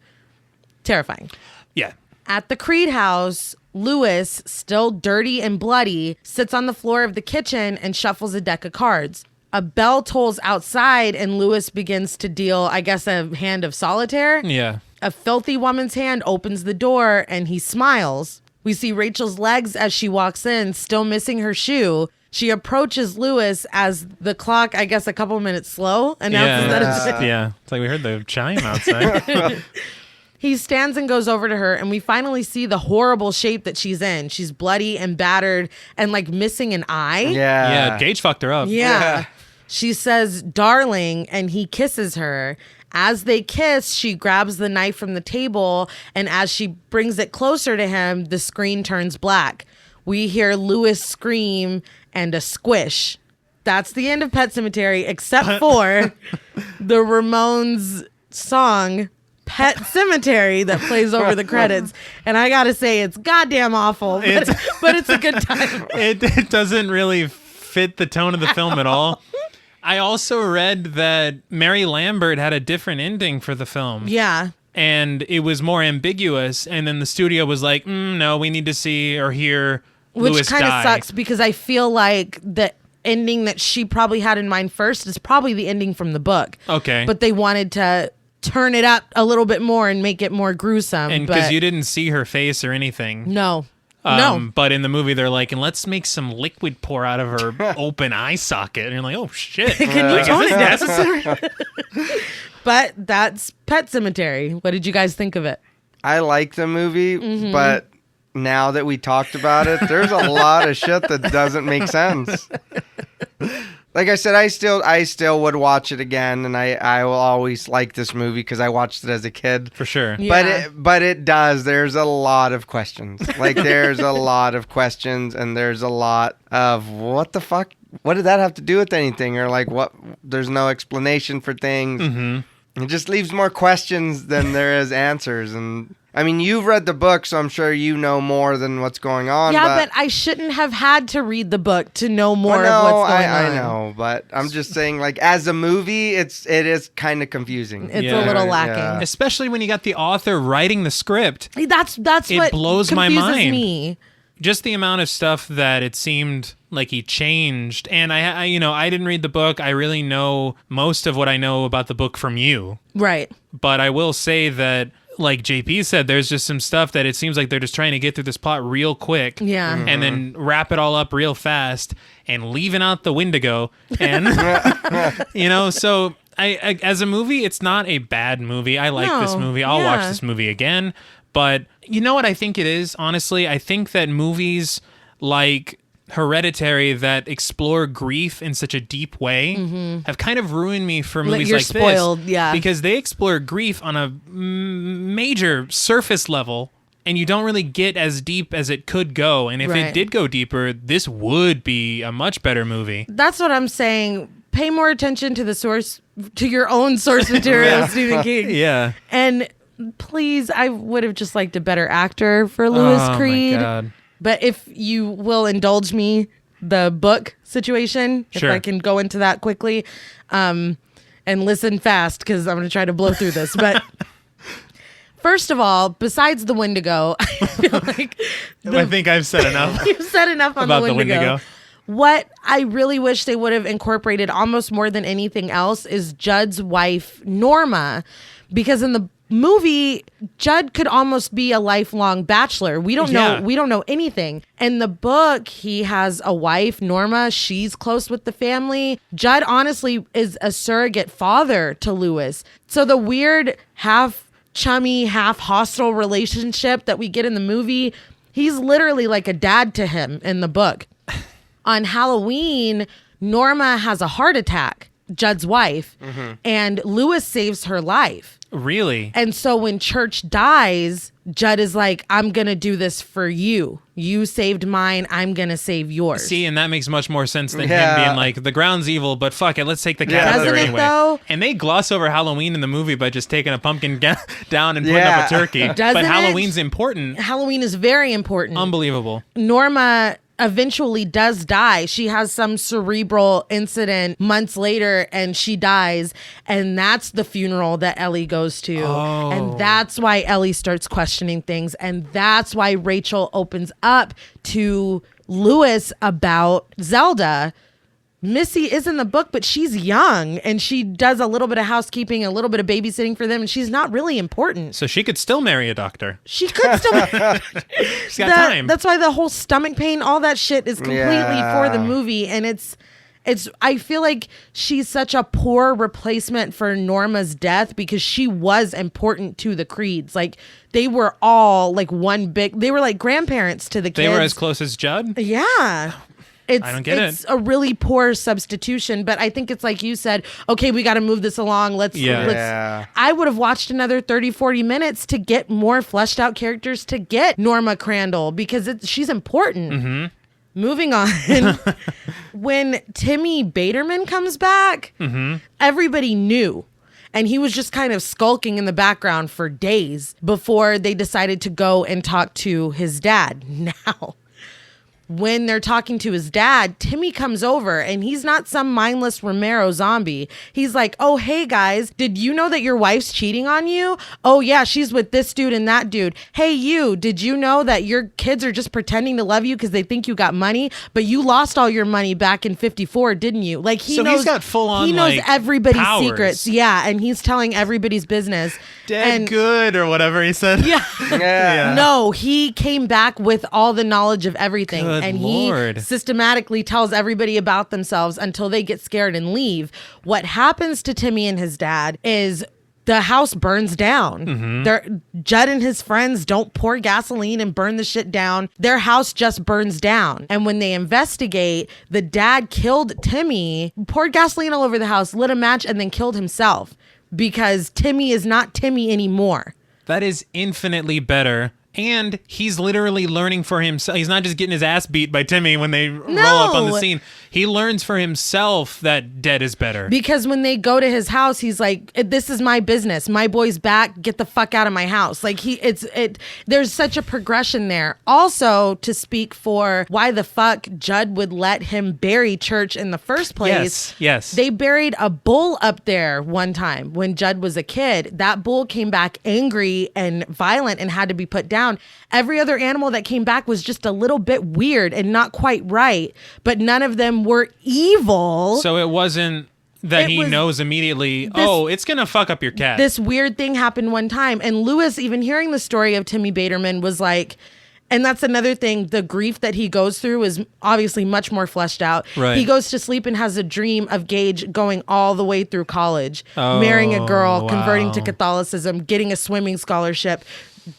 Terrifying. Yeah. At the Creed house, Lewis, still dirty and bloody, sits on the floor of the kitchen and shuffles a deck of cards. A bell tolls outside and Lewis begins to deal, I guess, a hand of solitaire. Yeah. A filthy woman's hand opens the door and he smiles. We see Rachel's legs as she walks in, still missing her shoe. She approaches Lewis as the clock, I guess a couple minutes slow, announces that it's... Yeah. It's like we heard the chime outside. He stands and goes over to her, and we finally see the horrible shape that she's in. She's bloody and battered and like missing an eye. Yeah, Gage fucked her up. Yeah. She says, darling, and he kisses her. As they kiss, she grabs the knife from the table, and as she brings it closer to him, the screen turns black. We hear Lewis scream and a squish. That's the end of Pet Sematary, except for the Ramones song, Pet Sematary, that plays over the credits. And I gotta say, it's goddamn awful, but it's a good time. It doesn't really fit the tone of the film at all. I also read that Mary Lambert had a different ending for the film. Yeah. And it was more ambiguous. And then the studio was like, no, we need to see or hear Lewis die. Which kind of sucks, because I feel like the ending that she probably had in mind first is probably the ending from the book. Okay. But they wanted to turn it up a little bit more and make it more gruesome. And because you didn't see her face or anything. No. No. But in the movie, they're like, and let's make some liquid pour out of her open eye socket. And you're like, oh, shit. Can you tone it necessary? But that's Pet Sematary. What did you guys think of it? I like the movie, but now that we talked about it, there's a lot of shit that doesn't make sense. Like I said, I still would watch it again, and I will always like this movie because I watched it as a kid. For sure. Yeah. But it does. There's a lot of questions. Like, there's a lot of questions, and there's a lot of what the fuck? What did that have to do with anything? Or like, what? There's no explanation for things. It just leaves more questions than there is answers. And I mean, you've read the book, so I'm sure you know more than what's going on. Yeah, but I shouldn't have had to read the book to know more of what's going on. I know, but I'm just saying, like, as a movie, it is kind of confusing. It's a little lacking. Yeah. Especially when you got the author writing the script. That's what blows my confuses mind. me. Just the amount of stuff that it seemed like he changed. And I didn't read the book. I really know most of what I know about the book from you. Right. But I will say that, like JP said, there's just some stuff that it seems like they're just trying to get through this plot real quick. Yeah. And then wrap it all up real fast and leaving out the Wendigo. And, so I as a movie, it's not a bad movie. I like this movie. I'll watch this movie again. But you know what I think it is, honestly? I think that movies like Hereditary that explore grief in such a deep way have kind of ruined me for movies like spoiled, this. yeah. Because they explore grief on a major surface level, and you don't really get as deep as it could go. And if it did go deeper, this would be a much better movie. That's what I'm saying. Pay more attention to the source, to your own source material, Stephen King. Yeah. And please, I would have just liked a better actor for Lewis Creed. My God. But if you will indulge me, the book situation, if I can go into that quickly, and listen fast, because I'm going to try to blow through this. But first of all, besides the Wendigo, I feel like I think I've said enough. You've said enough on about the Wendigo. What I really wish they would have incorporated almost more than anything else is Judd's wife, Norma, because in the movie, Judd could almost be a lifelong bachelor. We don't know. We don't know anything. In the book, he has a wife, Norma. She's close with the family. Judd honestly is a surrogate father to Lewis. So the weird half chummy, half hostile relationship that we get in the movie, he's literally like a dad to him in the book. On Halloween, Norma has a heart attack. Judd's wife, and Lewis saves her life. Really? And so when Church dies, Judd is like, I'm going to do this for you. You saved mine. I'm going to save yours. See, and that makes much more sense than him being like, the ground's evil, but fuck it, let's take the cat out there anyway. Though? And they gloss over Halloween in the movie by just taking a pumpkin down and putting up a turkey. But Halloween's important. Halloween is very important. Unbelievable. Norma eventually does die. She has some cerebral incident months later and she dies. And that's the funeral that Ellie goes to. Oh. And that's why Ellie starts questioning things. And that's why Rachel opens up to Lewis about Zelda. Missy is in the book, but she's young and she does a little bit of housekeeping, a little bit of babysitting for them, and she's not really important. So she could still marry a doctor. She could still She's got time. That's why the whole stomach pain, all that shit is completely for the movie. And it's I feel like she's such a poor replacement for Norma's death because she was important to the Creeds. Like they were all like they were like grandparents to the kids. They were as close as Judd? Yeah. I don't get it. It's a really poor substitution, but I think it's like you said, okay, we got to move this along. Let's I would have watched another 30, 40 minutes to get more fleshed out characters to get Norma Crandall because she's important. Mm-hmm. Moving on. When Timmy Baterman comes back, everybody knew. And he was just kind of skulking in the background for days before they decided to go and talk to his dad. Now, when they're talking to his dad, Timmy comes over and he's not some mindless Romero zombie. He's like, oh, hey, guys, did you know that your wife's cheating on you? Oh, yeah, she's with this dude and that dude. Hey, you, did you know that your kids are just pretending to love you because they think you got money, but you lost all your money back in 54, didn't you? Like he's got full on, he knows like, everybody's powers. secrets. Yeah, and he's telling everybody's business. Dead good or whatever he said. Yeah. No, he came back with all the knowledge of everything. Good and Lord. He systematically tells everybody about themselves until they get scared and leave. What happens to Timmy and his dad is the house burns down. Judd and his friends don't pour gasoline and burn the shit down. Their house just burns down. And when they investigate, the dad killed Timmy, poured gasoline all over the house, lit a match, and then killed himself because Timmy is not Timmy anymore. That is infinitely better. And he's literally learning for himself. He's not just getting his ass beat by Timmy when they roll up on the scene. He learns for himself that dead is better. Because when they go to his house, he's like, this is my business. My boy's back. Get the fuck out of my house. Like there's such a progression there. Also, to speak for why the fuck Judd would let him bury Church in the first place. Yes. They buried a bull up there one time when Judd was a kid. That bull came back angry and violent and had to be put down. Every other animal that came back was just a little bit weird and not quite right, but none of them were evil. So it wasn't that he knows immediately, it's going to fuck up your cat. This weird thing happened one time. And Lewis, even hearing the story of Timmy Baterman, was like, and that's another thing, the grief that he goes through is obviously much more fleshed out. Right. He goes to sleep and has a dream of Gage going all the way through college, marrying a girl, converting to Catholicism, getting a swimming scholarship,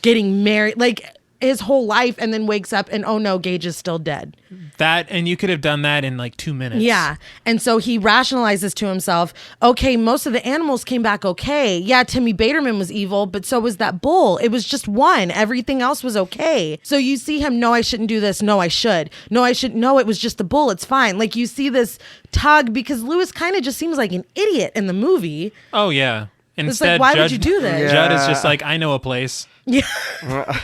getting married, like his whole life, and then wakes up and oh no, Gage is still dead. And you could have done that in like 2 minutes. Yeah. And so he rationalizes to himself, okay, most of the animals came back okay. Yeah, Timmy Baterman was evil, but so was that bull. It was just one. Everything else was okay. So you see him, no, I shouldn't do this. No, I should. No, I shouldn't. No, it was just the bull. It's fine. Like you see this tug because Lewis kind of just seems like an idiot in the movie. Oh, yeah. Instead, it's like, why would you do this? Judd is just like, I know a place. Yeah.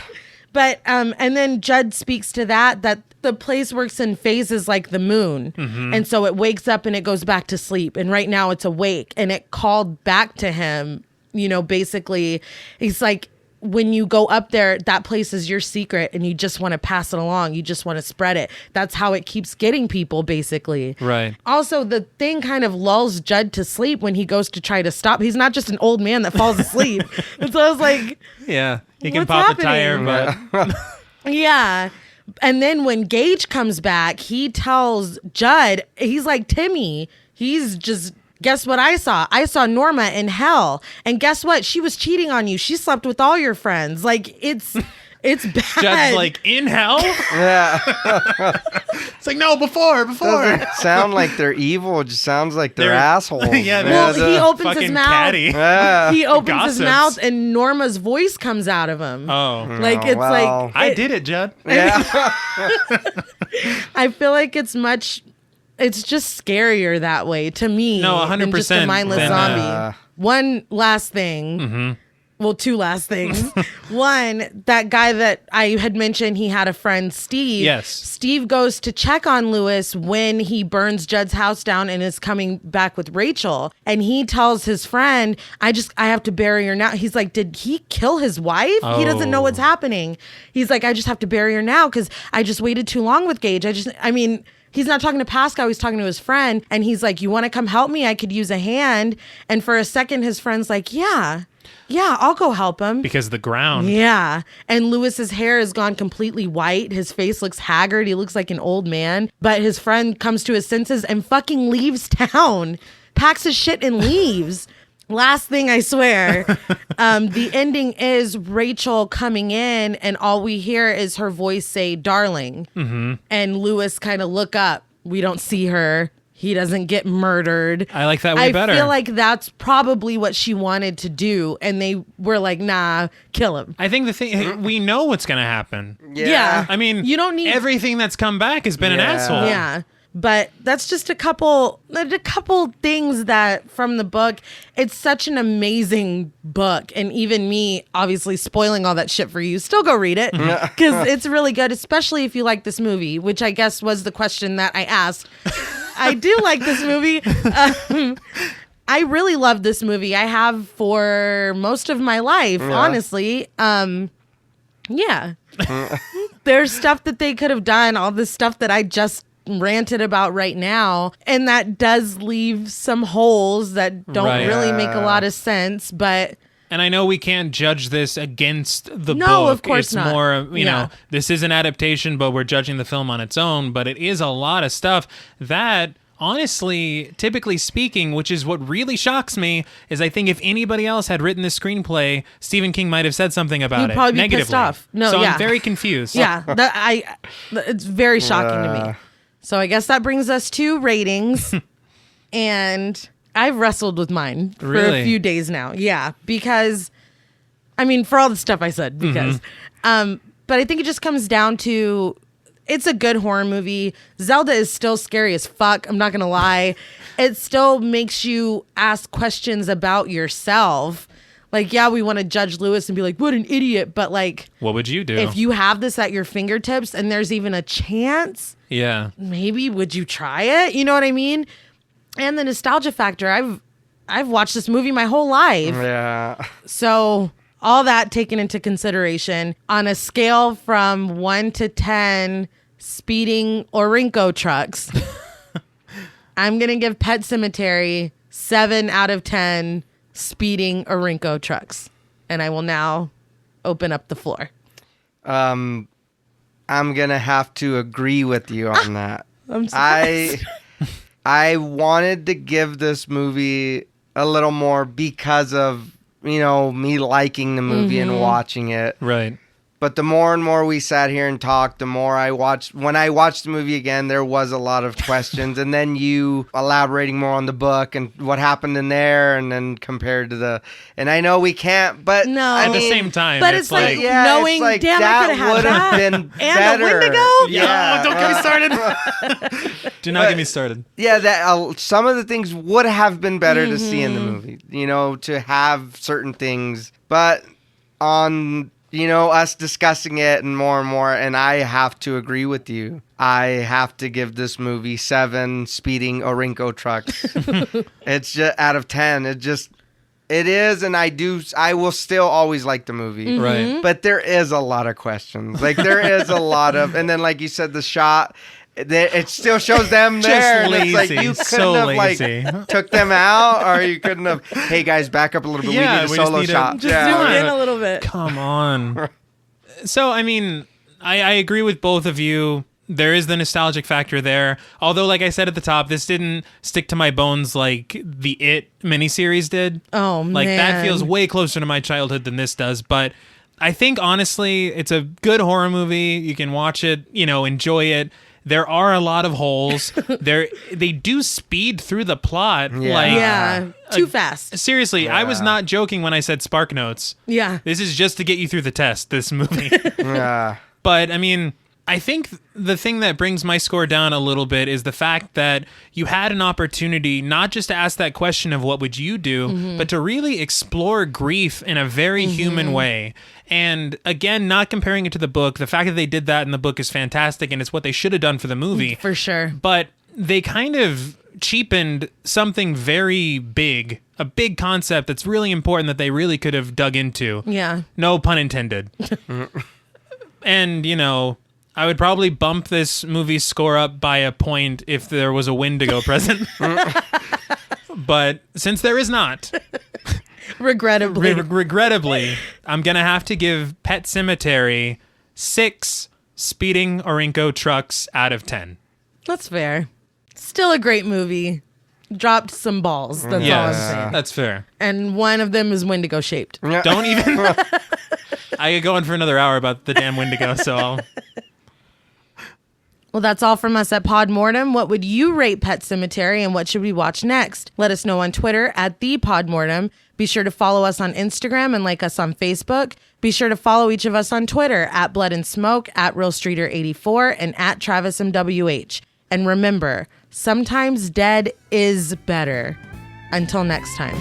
But, and then Judd speaks to that the place works in phases like the moon. And so it wakes up and it goes back to sleep. And right now it's awake. And it called back to him, basically, he's like, when you go up there, that place is your secret and you just want to pass it along. You just want to spread it. That's how it keeps getting people, basically. Right. Also, the thing kind of lulls Judd to sleep when he goes to try to stop. He's not just an old man that falls asleep. And so I was like, yeah, he can pop happening? the tire, but yeah. And then when Gage comes back, he tells Judd, he's like, Timmy, guess what I saw? I saw Norma in hell. And guess what? She was cheating on you. She slept with all your friends. Like, it's It's bad. Judd's like, in hell? Yeah. It's like, no, before. Doesn't sound like they're evil. It just sounds like they're assholes. Yeah, well, he opens his fucking mouth. catty. Yeah. He opens Gossips. his mouth, and Norma's voice comes out of him. Oh. Like, it's well. like... I did it, Judd. Yeah. I feel like it's just scarier that way to me. No, 100% than just a mindless than, zombie. One last thing. Mm-hmm. Well, two last things. One, that guy that I had mentioned, he had a friend, Steve. Yes. Steve goes to check on Lewis when he burns Judd's house down and is coming back with Rachel. And he tells his friend, I have to bury her now. He's like, did he kill his wife? He doesn't know what's happening. He's like, I just have to bury her now because I just waited too long with Gage. He's not talking to Pascal. He's talking to his friend. And he's like, you want to come help me? I could use a hand. And for a second, his friend's like, yeah, I'll go help him. Because the ground. Yeah. And Lewis's hair has gone completely white. His face looks haggard. He looks like an old man. But his friend comes to his senses and fucking leaves town, packs his shit and leaves. Last thing, I swear. The ending is Rachel coming in, and all we hear is her voice say, darling. Mm-hmm. And Lewis kind of look up. We don't see her. He doesn't get murdered. I like that way better. I feel like that's probably what she wanted to do, and they were like, nah, kill him. I think the thing, we know what's going to happen. Yeah. I mean, you don't need everything that's come back has been an asshole. Yeah. But that's just a couple things that from the book. It's such an amazing book. And even me, obviously spoiling all that shit for you, still go read it because it's really good, especially if you like this movie, which I guess was the question that I asked. I do like this movie. I really love this movie. I have for most of my life, honestly. Yeah. There's stuff that they could have done, all this stuff that I just ranted about right now, and that does leave some holes that don't really make a lot of sense, but and I know we can't judge this against the book. No, of course it's not. more, you know, this is an adaptation, but we're judging the film on its own, but it is a lot of stuff that honestly, typically speaking, which is what really shocks me, is I think if anybody else had written this screenplay, Stephen King might have said something about He'd it probably be negatively. pissed off. No, so yeah. I'm very confused. Yeah, it's very shocking to me. So I guess that brings us to ratings. And I've wrestled with mine for a few days now. Yeah, because, I mean, for all the stuff I said, because. But I think it just comes down to, it's a good horror movie. Zelda is still scary as fuck. I'm not going to lie. It still makes you ask questions about yourself. Like, yeah, we want to judge Lewis and be like, what an idiot. But like, what would you do? If you have this at your fingertips and there's even a chance, maybe would you try it? You know what I mean? And the nostalgia factor. I've watched this movie my whole life. Yeah. So all that taken into consideration, on a scale from 1 to 10 speeding Orinco trucks, I'm going to give Pet Sematary 7 out of 10 speeding Orinco trucks. And I will now open up the floor. I'm going to have to agree with you on that. I'm surprised. I wanted to give this movie a little more because of, you know, me liking the movie and watching it. Right. But the more and more we sat here and talked, the more I watched. When I watched the movie again, there was a lot of questions. And then you elaborating more on the book and what happened in there, and then compared to the. And I know we can't, but No. At the same time, But it's like knowing, it's like, damn, I that could have would had have that. been And better. a Wendigo? Yeah, don't get me started. Do not get me started. Yeah, that some of the things would have been better to see in the movie. You know, to have certain things, but on. You know, us discussing it and more, and I have to agree with you. I have to give this movie 7 speeding Orinco trucks. It's just out of 10. It is, and I will still always like the movie. Right. But there is a lot of questions. Like, there is a lot of, and then like you said, the shot, it still shows them there. And it's like, you couldn't have like took them out, or you couldn't have, hey guys, back up a little bit. Yeah, we need a solo shot. Just zoom in a little bit. Come on. So, I mean, I agree with both of you. There is the nostalgic factor there. Although, like I said at the top, this didn't stick to my bones like the It miniseries did. Oh, man. Like, that feels way closer to my childhood than this does. But I think, honestly, it's a good horror movie. You can watch it, enjoy it. There are a lot of holes. They do speed through the plot. Yeah. Too fast. Seriously, I was not joking when I said Spark Notes. Yeah. This is just to get you through the test, this movie. Yeah. But, I mean, I think the thing that brings my score down a little bit is the fact that you had an opportunity not just to ask that question of what would you do, but to really explore grief in a very human way. And again, not comparing it to the book, the fact that they did that in the book is fantastic, and it's what they should have done for the movie. For sure. But they kind of cheapened something very big, a big concept that's really important that they really could have dug into. Yeah. No pun intended. And, I would probably bump this movie's score up by a point if there was a Wendigo present. But since there is not, regrettably, I'm going to have to give Pet Sematary 6 speeding Orinco trucks out of 10. That's fair. Still a great movie. Dropped some balls. That's all I'm saying. That's fair. And one of them is Wendigo shaped. Don't even... I could go on for another hour about the damn Wendigo, so I'll... Well, that's all from us at Pod Mortem. What would you rate Pet Sematary, and what should we watch next? Let us know on Twitter at @ThePodMortem. Be sure to follow us on Instagram and like us on Facebook. Be sure to follow each of us on Twitter at Blood and Smoke, at RealStreeter84, and at TravisMWH. And remember, sometimes dead is better. Until next time.